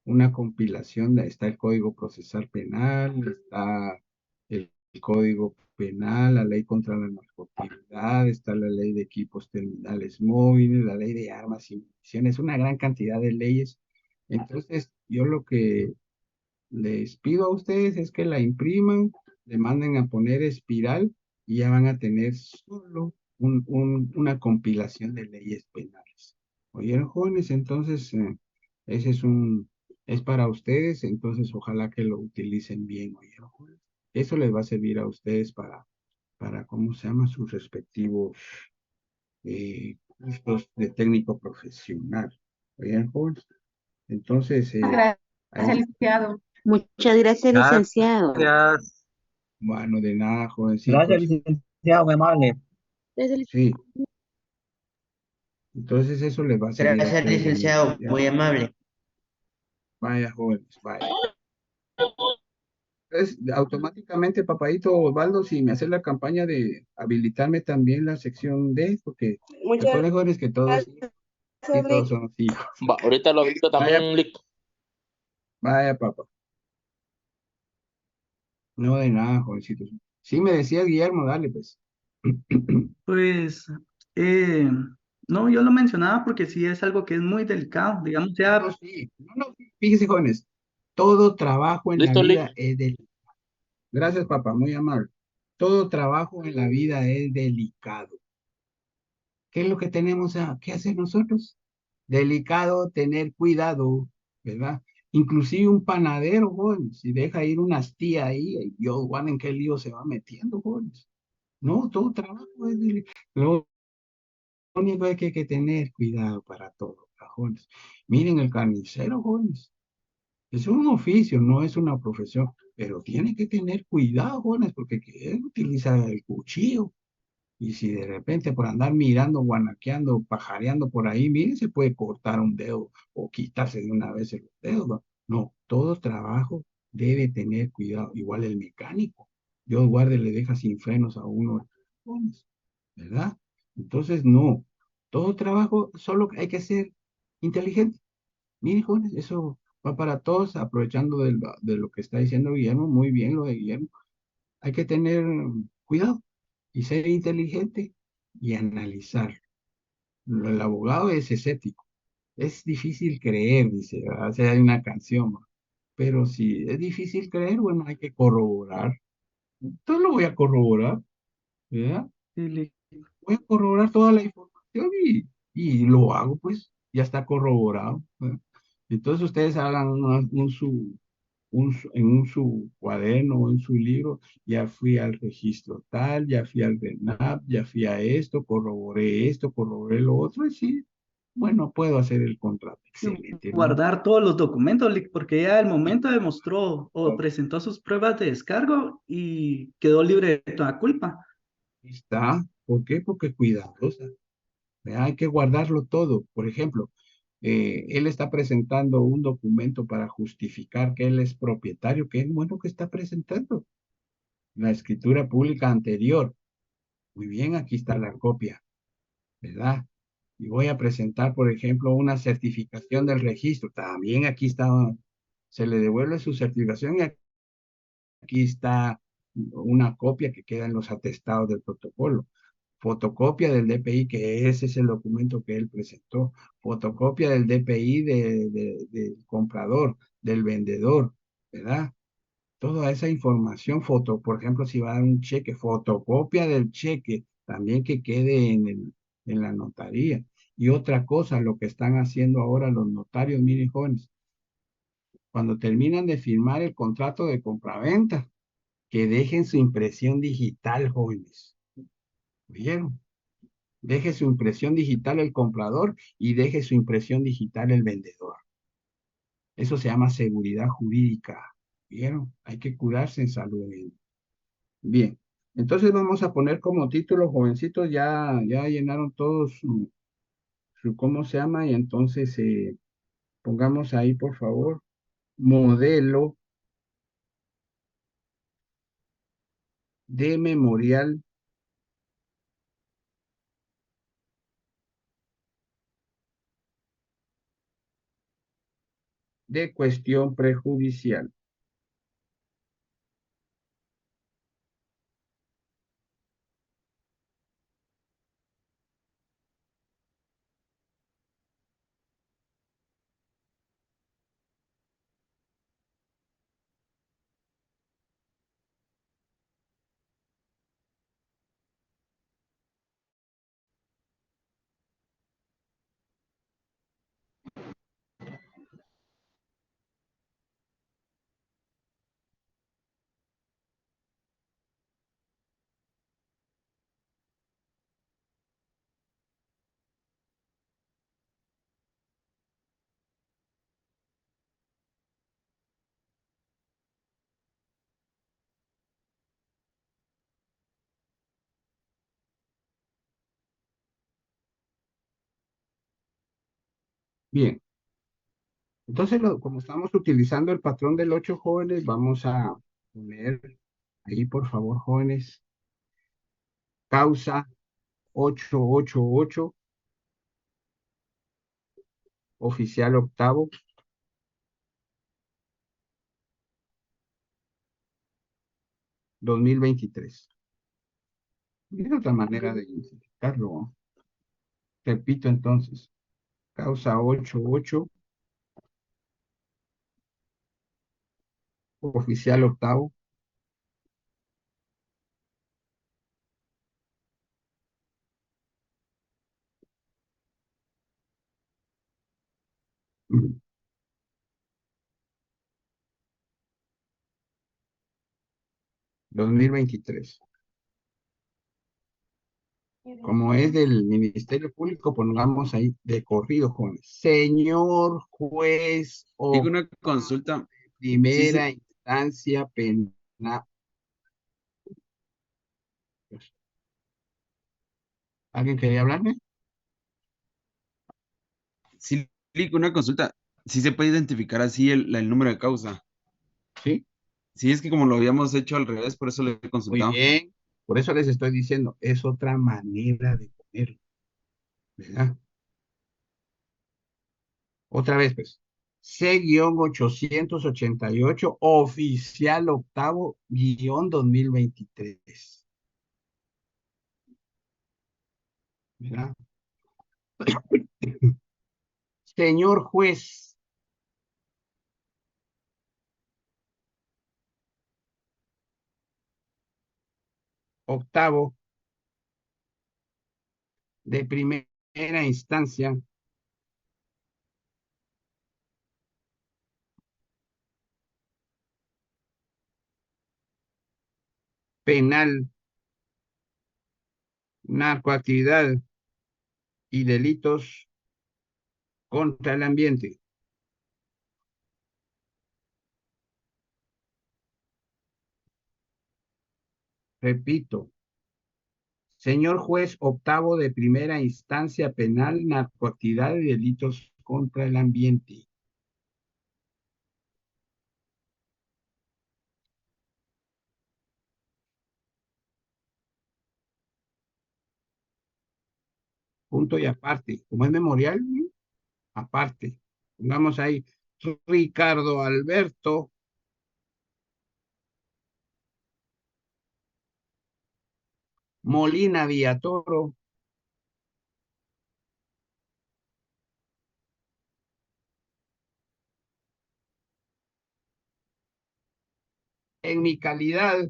una compilación, está el Código Procesal Penal, está el Código Penal, la Ley contra la Narcoactividad, está la Ley de Equipos Terminales Móviles, la Ley de Armas y Municiones, una gran cantidad de leyes. Entonces, yo lo que les pido a ustedes es que la impriman, le manden a poner espiral y ya van a tener solo una compilación de leyes penales. ¿Oyeron, jóvenes? Entonces, ese es para ustedes, entonces ojalá que lo utilicen bien, ¿oyeron, jóvenes? Eso les va a servir a ustedes para ¿cómo se llama? Sus respectivos cursos de técnico profesional. ¿Oyeron, jóvenes? Entonces, Gracias, ahí. licenciado. Muchas gracias, licenciado. Gracias. Bueno, de nada, Gracias, jovencitos. licenciado, muy amable. Sí, entonces eso les va a servir a Gracias, ustedes de licenciado, mucho. muy amable. Vaya, jóvenes, vaya. Es automáticamente, papadito Osvaldo, si me hace la campaña de habilitarme también la sección D, porque Muchas recuerden, jóvenes, que todos, sí, gracias, todos Lick. somos hijos. Va, ahorita lo habilito Vaya, también, Lick. vaya, papá. No de nada, jovencitos. Sí, me decía Guillermo, dale, pues. Pues, no, yo lo mencionaba porque sí es algo que es muy delicado, digamos, ya, No, sí. No, fíjense, jóvenes, todo trabajo en la ¿Listo, Lick? vida es delicado. Gracias, papá, muy amable. Todo trabajo en la vida es delicado. ¿Qué es lo que tenemos que hacer nosotros? Delicado tener cuidado, ¿verdad? Inclusive un panadero, jóvenes, si deja ir una astilla ahí, Dios guarde en qué lío se va metiendo, jóvenes. No, todo trabajo es delicado. Lo único es que hay que tener cuidado para todo, jóvenes. Miren el carnicero, jóvenes. Es un oficio, no es una profesión, pero tiene que tener cuidado, jóvenes, porque él utiliza el cuchillo. Y si de repente por andar mirando, guanaqueando, pajareando por ahí, mire, se puede cortar un dedo o quitarse de una vez el dedo. No, no, todo trabajo debe tener cuidado. Igual el mecánico. Dios guarde, le deja sin frenos a uno, ¿verdad? Entonces, no. Todo trabajo solo hay que ser inteligente. Miren, jóvenes, eso va para todos, aprovechando de lo que está diciendo Guillermo, muy bien lo de Guillermo. Hay que tener cuidado y ser inteligente y analizar. El abogado es escéptico. Es difícil creer, dice, ¿verdad? O sea, hay una canción, ¿no? Pero si es difícil creer, bueno, hay que corroborar. Entonces lo voy a corroborar, ¿verdad? sí, Lick. Voy a corroborar toda la información y lo hago, pues, ya está corroborado, ¿verdad? Entonces ustedes hagan en su cuaderno o en su libro, ya fui al registro tal, ya fui al RENAP, ya fui a esto, corroboré lo otro, y sí, bueno, puedo hacer el contrato. Excelente, ¿no? Guardar todos los documentos, Lick, porque ya al momento demostró o presentó sus pruebas de descargo y quedó libre de toda culpa. Está, ¿por qué? Porque cuidadosa. Hay que guardarlo todo. Por ejemplo, él está presentando un documento para justificar que él es propietario. Qué bueno que está presentando la escritura pública anterior. Muy bien, aquí está la copia, ¿verdad? Y voy a presentar, por ejemplo, una certificación del registro. También aquí está, se le devuelve su certificación y aquí está una copia que queda en los atestados del protocolo. Fotocopia del DPI, que ese es el documento que él presentó. Fotocopia del DPI del comprador, del vendedor, ¿verdad? Toda esa información, por ejemplo, si va a dar un cheque, fotocopia del cheque, también que quede en la notaría. Y otra cosa, lo que están haciendo ahora los notarios, miren, jóvenes, cuando terminan de firmar el contrato de compraventa, que dejen su impresión digital, jóvenes. ¿Vieron? Deje su impresión digital el comprador y deje su impresión digital el vendedor. Eso se llama seguridad jurídica. ¿Vieron? Hay que curarse en salud. Bien. Entonces vamos a poner como título, jovencitos, ya llenaron todos ¿cómo se llama? Y entonces pongamos ahí, por favor, modelo de memorial de cuestión prejudicial. Bien. Entonces, como estamos utilizando el patrón del 8 jóvenes, vamos a poner ahí, por favor, jóvenes. Causa 888, oficial octavo, 2023. Es otra manera de identificarlo. Repito entonces, causa 88, oficial octavo, 2023. Como es del Ministerio Público, pongamos ahí de corrido, jóvenes. Señor juez Digo o una consulta. primera instancia penal. ¿Alguien quería hablarme? Sí, Lick, una consulta. Sí se puede identificar así el número de causa. Sí. Sí, es que como lo habíamos hecho al revés, por eso le he Muy consultado. bien. Por eso les estoy diciendo, es otra manera de ponerlo. ¿Verdad? Otra vez, pues. C-888, oficial octavo, -2023. ¿Verdad? Señor juez, octavo, de primera instancia, penal, narcoactividad y delitos contra el ambiente. Repito, señor juez octavo de primera instancia penal, narcoactividad y delitos contra el ambiente. Punto y aparte. Como es memorial, aparte. Pongamos ahí Ricardo Alberto Molina Villatoro, en mi calidad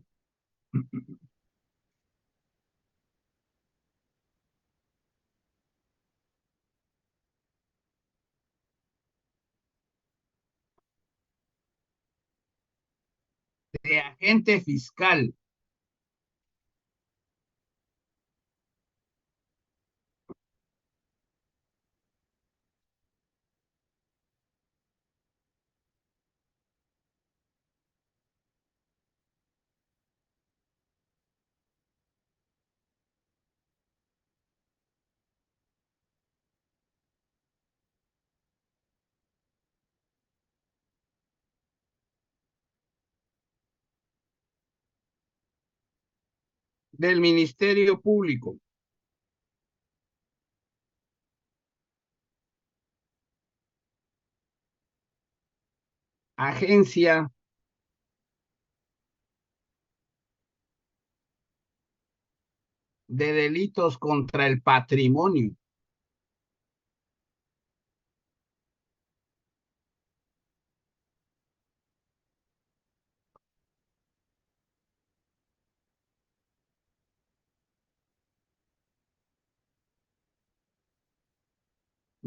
de agente fiscal del Ministerio Público, Agencia de Delitos contra el Patrimonio,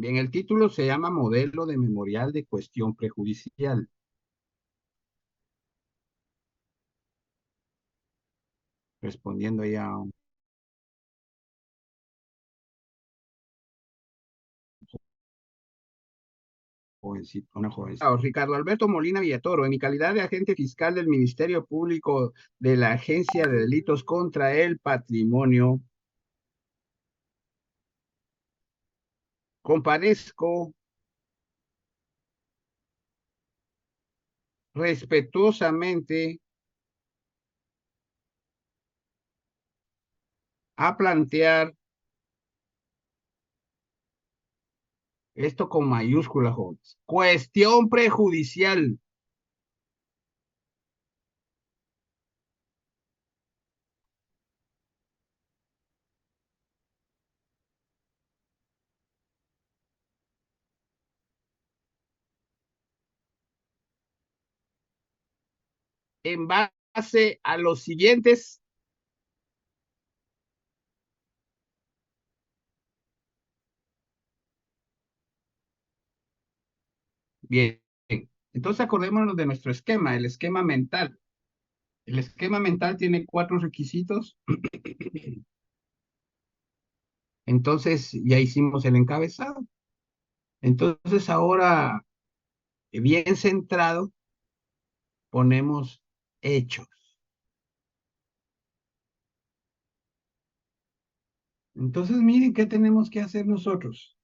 bien, el título se llama Modelo de Memorial de Cuestión Prejudicial. Respondiendo ya a un jovencito, una jovencita. Ricardo Alberto Molina Villatoro, en mi calidad de agente fiscal del Ministerio Público de la Agencia de Delitos contra el Patrimonio, comparezco respetuosamente a plantear esto con mayúsculas, jóvenes. Cuestión prejudicial. En base a los siguientes bien. Entonces acordémonos de nuestro esquema, el esquema mental. El esquema mental tiene 4 requisitos. Entonces ya hicimos el encabezado. Entonces ahora, bien centrado, ponemos hechos. Entonces miren qué tenemos que hacer nosotros.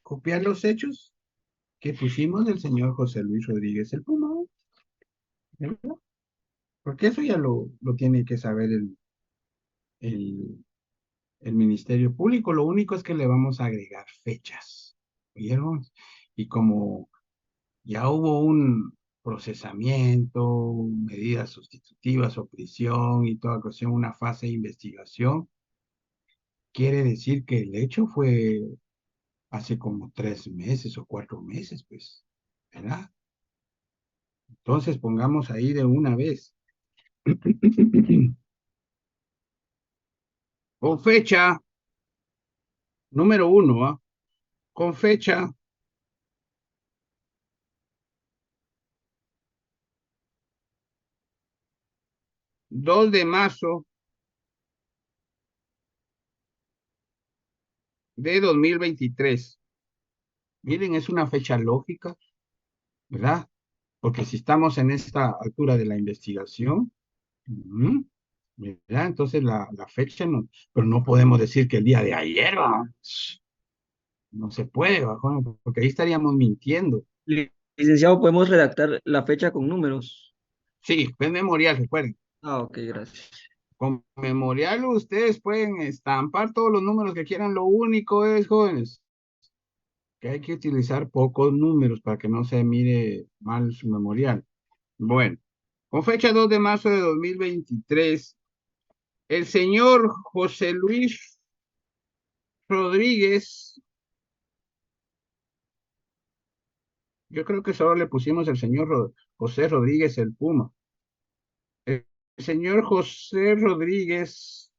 Copiar los hechos que pusimos del señor José Luis Rodríguez el Puma. ¿Verdad? Porque eso ya lo tiene que saber el, el Ministerio Público. Lo único es que le vamos a agregar fechas. ¿Vieron? Y como ya hubo un procesamiento, medidas sustitutivas o prisión y toda cuestión, una fase de investigación, quiere decir que el hecho fue hace como 3 meses o 4 meses, pues, ¿verdad? Entonces pongamos ahí de una vez. Con fecha número 1, ¿ah? Con fecha 2 de marzo de 2023. Miren, es una fecha lógica, ¿verdad? Porque si estamos en esta altura de la investigación, ¿verdad? Entonces la fecha no, pero no podemos decir que el día de ayer, ¿va? No se puede, ¿va? Porque ahí estaríamos mintiendo. Licenciado, ¿podemos redactar la fecha con números? Sí, es memorial, recuerden. Ah, ok, gracias. Con memorial ustedes pueden estampar todos los números que quieran. Lo único es, jóvenes, que hay que utilizar pocos números para que no se mire mal su memorial. Bueno, con fecha 2 de marzo de 2023, el señor José Luis Rodríguez, yo creo que solo le pusimos el señor José Rodríguez el Puma. El señor José Rodríguez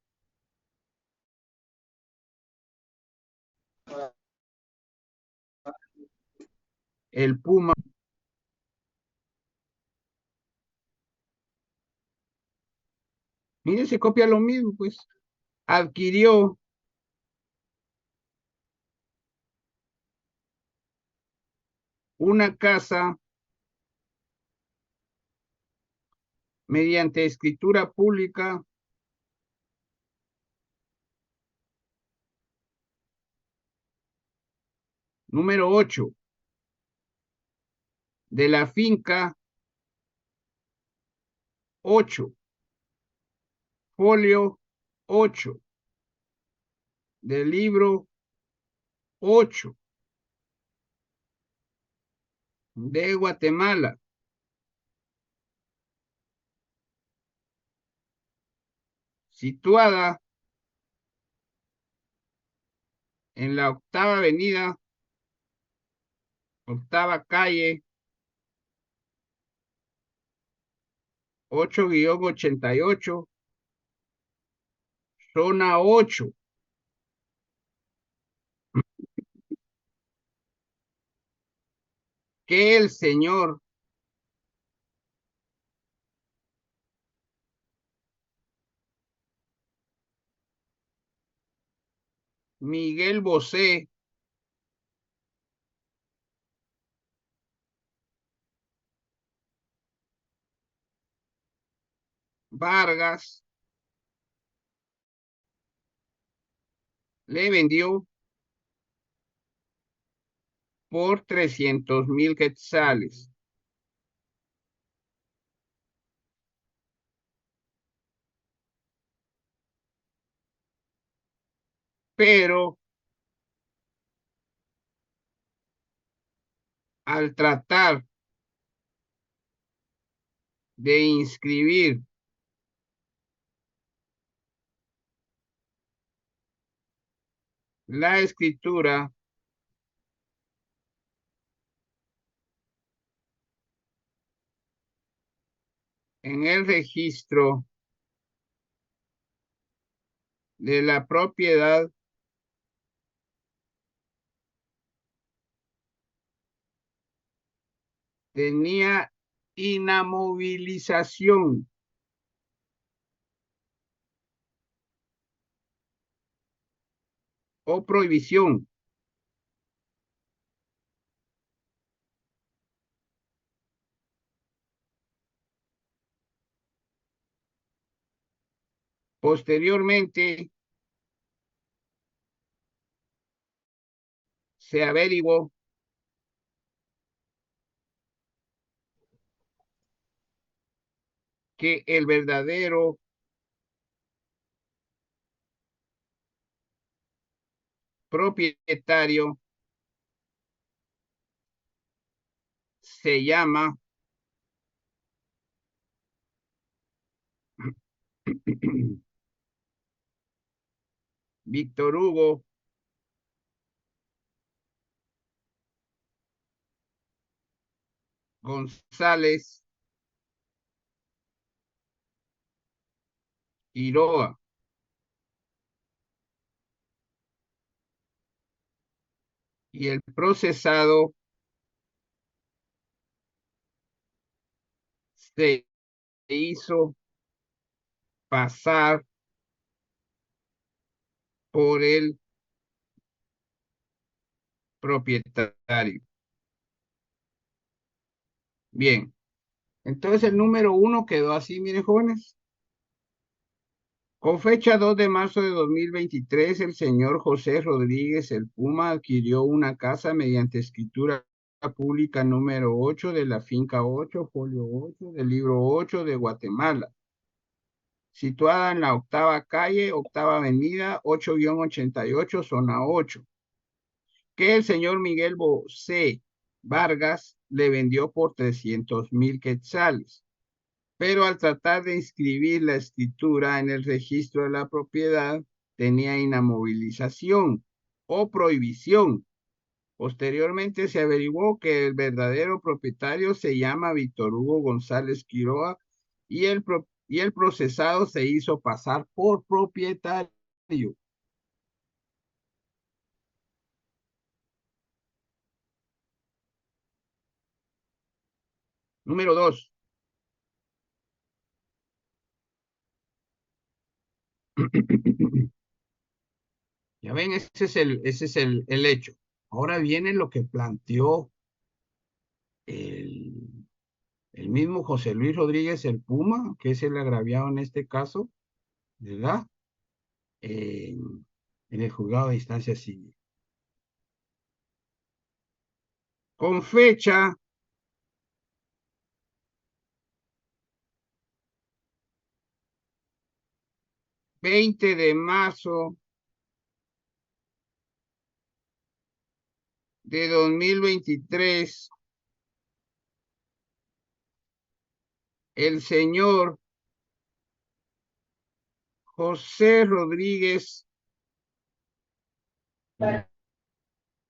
el Puma. Miren, se copia lo mismo, pues. Adquirió una casa mediante escritura pública número 8 de la finca 8, folio 8, del libro 8 de Guatemala, situada en la 8ª avenida, 8ª calle, 8-88, zona 8. Que el señor Miguel Bosé Vargas le vendió por 300,000 quetzales. pero al tratar de inscribir la escritura en el registro de la propiedad, tenía inamovilización o prohibición. Posteriormente se averiguó que el verdadero propietario se llama Víctor Hugo González Quiroga. Y el procesado se hizo pasar por el propietario. Bien, entonces el número 1 quedó así, miren jóvenes. Con fecha 2 de marzo de 2023, el señor José Rodríguez el Puma adquirió una casa mediante escritura pública número 8 de la finca 8, folio 8, del libro 8 de Guatemala, situada en la octava calle, octava avenida, 8-88, zona 8, que el señor Miguel C. Vargas le vendió por 300,000 quetzales. Pero al tratar de inscribir la escritura en el registro de la propiedad, tenía inamovilización o prohibición. Posteriormente se averiguó que el verdadero propietario se llama Víctor Hugo González Quiroga y el procesado se hizo pasar por propietario. Número 2. Ya ven, ese es el hecho. Ahora viene lo que planteó el mismo José Luis Rodríguez el Puma, que es el agraviado en este caso, ¿verdad? En el juzgado de instancia civil. Con fecha 20 de marzo de 2023, el señor José Rodríguez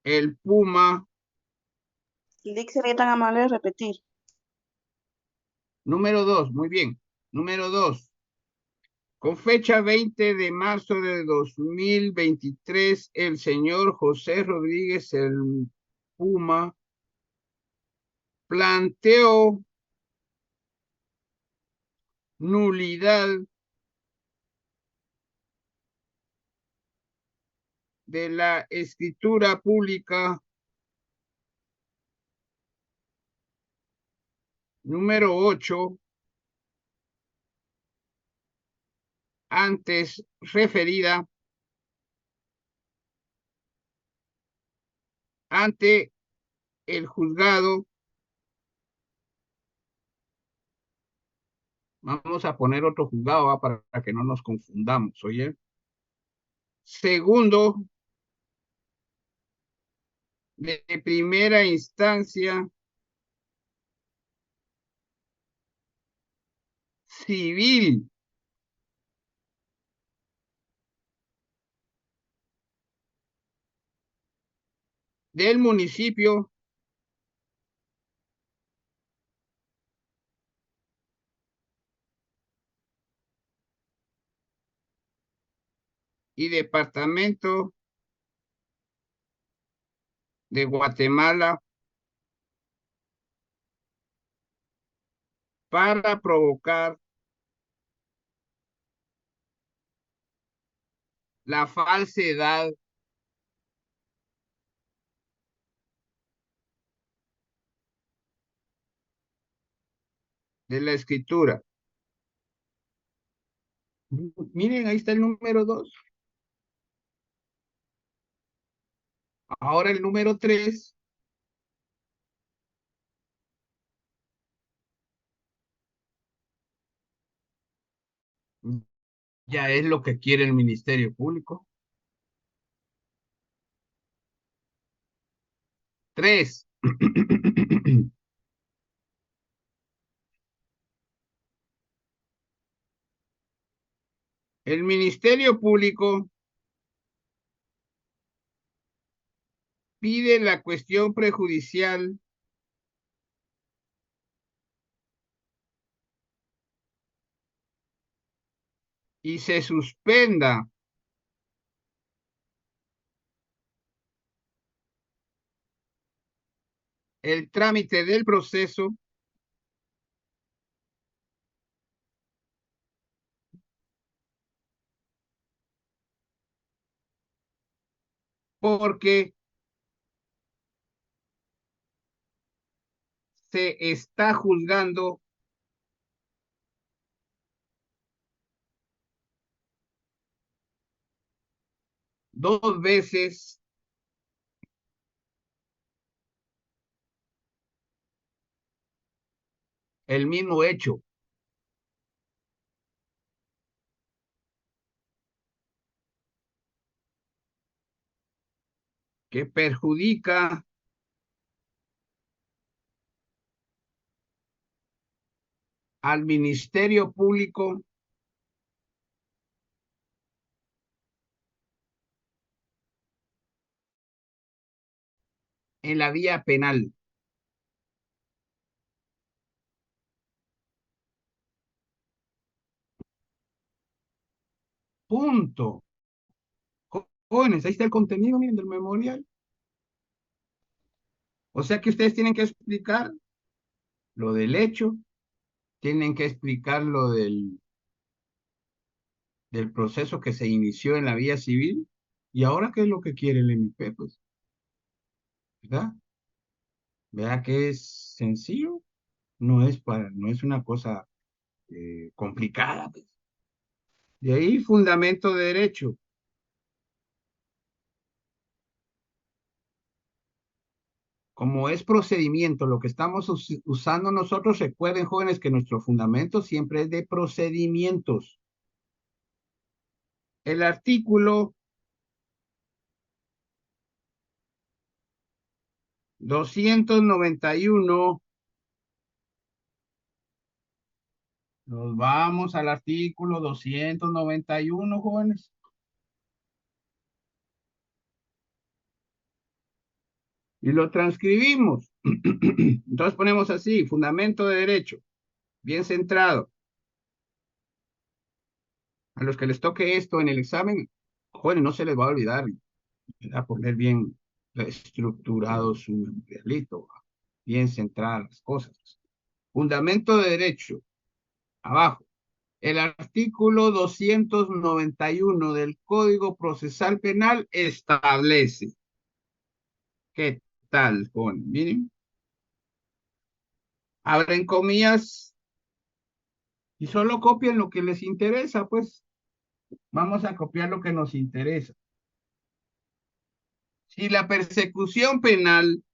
el Puma, Lick, sería tan amable de repetir. número 2, muy bien. Número 2. Con fecha 20 de marzo de 2023, el señor José Rodríguez el Puma planteó nulidad de la escritura pública número 8 antes referida ante el juzgado. Vamos a poner otro juzgado para que no nos confundamos, oye. segundo de primera instancia civil del municipio y departamento de Guatemala para provocar la falsedad de la escritura. Miren, ahí está el número 2. Ahora el número 3. Ya es lo que quiere el Ministerio Público. 3. El Ministerio Público pide la cuestión prejudicial y se suspenda el trámite del proceso porque se está juzgando dos veces el mismo hecho. Que perjudica al Ministerio Público en la vía penal. Punto. Jóvenes, ahí está el contenido, miren, del memorial. O sea que ustedes tienen que explicar lo del hecho, tienen que explicar lo del proceso que se inició en la vía civil. ¿Y ahora qué es lo que quiere el MP? Pues, ¿verdad? ¿Verdad que es sencillo? No es una cosa complicada, pues. De ahí fundamento de derecho. Como es procedimiento, lo que estamos usando nosotros, recuerden, jóvenes, que nuestro fundamento siempre es de procedimientos. El artículo 291, nos vamos al artículo 291, jóvenes. Y lo transcribimos. Entonces ponemos así, fundamento de derecho, bien centrado. A los que les toque esto en el examen, jóvenes, no se les va a olvidar, a poner bien estructurado su memorialito, bien centradas las cosas. Fundamento de derecho, abajo. El artículo 291 del Código Procesal Penal establece. ¿Qué tal, jóvenes? Miren. Abren comillas y solo copian lo que les interesa, pues. Vamos a copiar lo que nos interesa. Si la persecución penal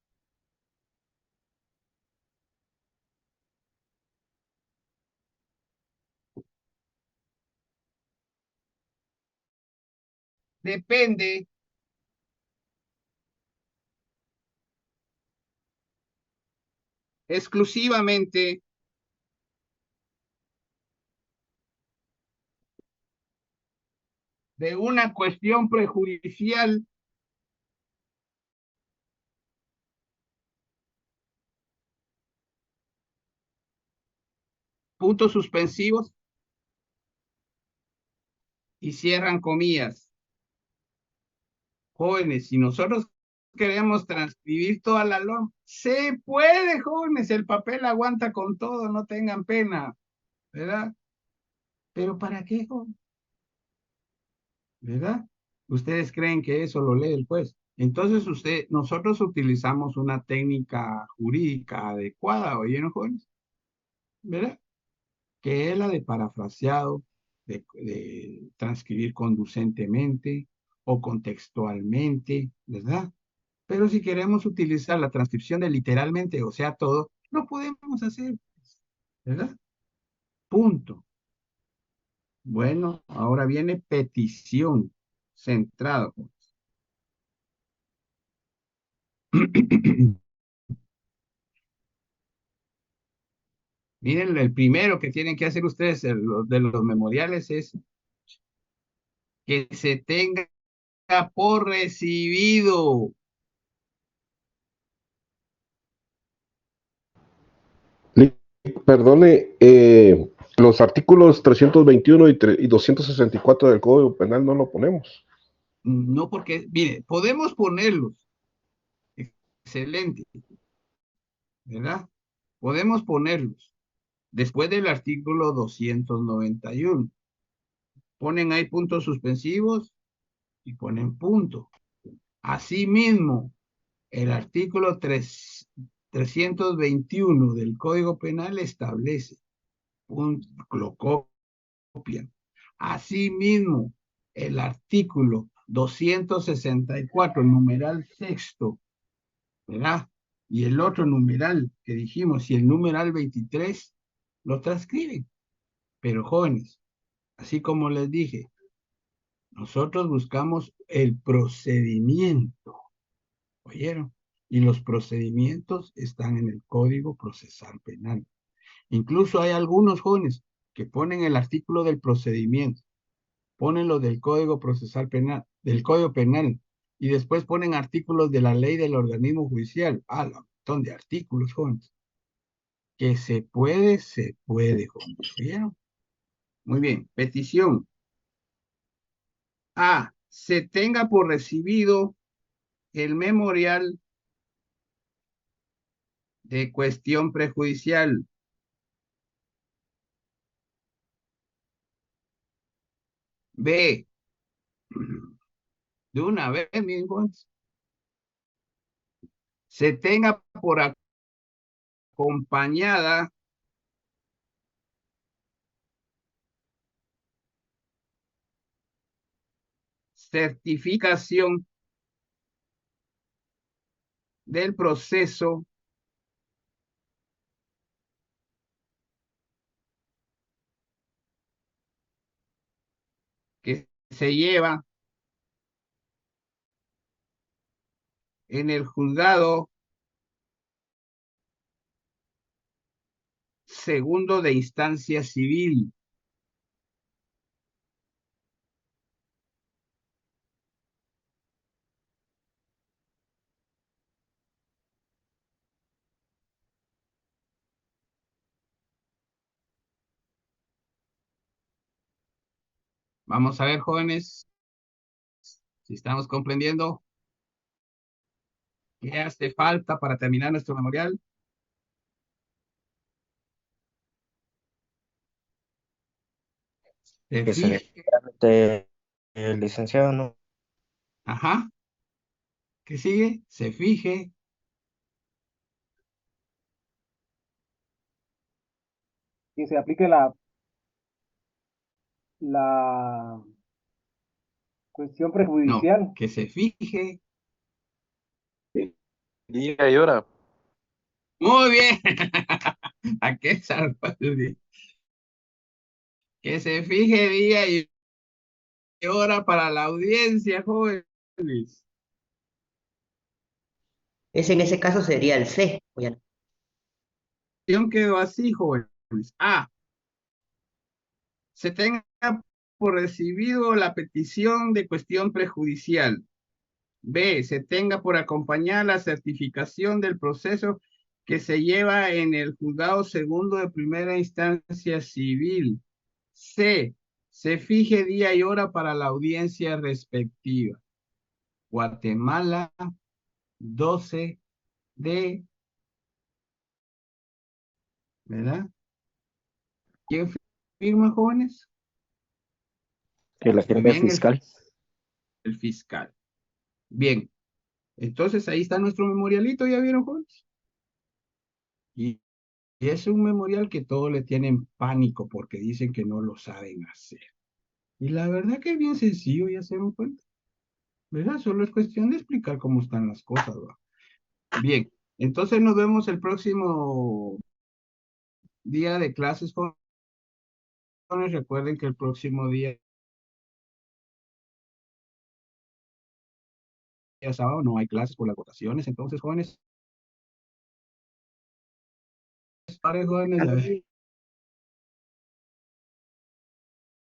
depende exclusivamente de una cuestión prejudicial puntos suspensivos y cierran comillas. Jóvenes, si nosotros queremos transcribir toda la norma, se puede, jóvenes, el papel aguanta con todo, no tengan pena, ¿verdad? Pero ¿para qué, jóvenes? ¿Verdad? Ustedes creen que eso lo lee el juez. Entonces nosotros utilizamos una técnica jurídica adecuada, ¿oyeron, jóvenes? ¿Verdad? Que es la de parafraseado, de transcribir conducentemente o contextualmente, ¿verdad? Pero si queremos utilizar la transcripción de literalmente, o sea, todo, lo podemos hacer, ¿verdad? Punto. Bueno, ahora viene petición, centrado. Miren, el primero que tienen que hacer ustedes de los memoriales es que se tenga por recibido. Perdone, los artículos 321 y 264 del Código Penal no lo ponemos. No, porque, mire, podemos ponerlos. Excelente. ¿Verdad? Podemos ponerlos. Después del artículo 291. Ponen ahí puntos suspensivos y ponen punto. Asimismo, el artículo 321 del Código Penal establece, lo copian. Asimismo, el artículo 264, numeral sexto, ¿verdad? Y el otro numeral que dijimos, y el numeral 23, lo transcriben. Pero jóvenes, así como les dije, nosotros buscamos el procedimiento, ¿oyeron? Y los procedimientos están en el Código Procesal Penal. Incluso hay algunos jóvenes que ponen el artículo del procedimiento, ponen lo del Código Procesal Penal, del Código Penal, y después ponen artículos de la ley del organismo judicial. Ah, un montón de artículos, jóvenes. Que se puede, jóvenes. ¿Vieron? Muy bien. Petición. A. Se tenga por recibido el memorial de cuestión prejudicial. B. De una vez, miren, jóvenes. Se tenga por acompañada certificación del proceso que se lleva en el juzgado segundo de instancia civil. Vamos a ver, jóvenes, si estamos comprendiendo qué hace falta para terminar nuestro memorial. Que se dé el licenciado, ¿no? Ajá. ¿Qué sigue? Se fije. Que se aplique la cuestión prejudicial. No, que se fije. Día y hora. Muy bien. ¿A qué salva? Que se fije día y hora para la audiencia, jóvenes. En ese caso sería el C. Quedó así, jóvenes. A. Se tenga por recibido la petición de cuestión prejudicial. B. Se tenga por acompañar la certificación del proceso que se lleva en el juzgado segundo de primera instancia civil. C. Se fije día y hora para la audiencia respectiva. Guatemala, 12 de... ¿Verdad? ¿Quién firma, jóvenes? Que la firme Bien, fiscal. el fiscal. Bien. Entonces ahí está nuestro memorialito, ¿ya vieron, jóvenes? Y es un memorial que todos le tienen pánico porque dicen que no lo saben hacer. Y la verdad que es bien sencillo, ya se dan cuenta. ¿Verdad? Solo es cuestión de explicar cómo están las cosas, ¿verdad? Bien, entonces nos vemos el próximo día de clases, jóvenes. Recuerden que el próximo día sábado no hay clases por las votaciones, entonces, jóvenes, jóvenes,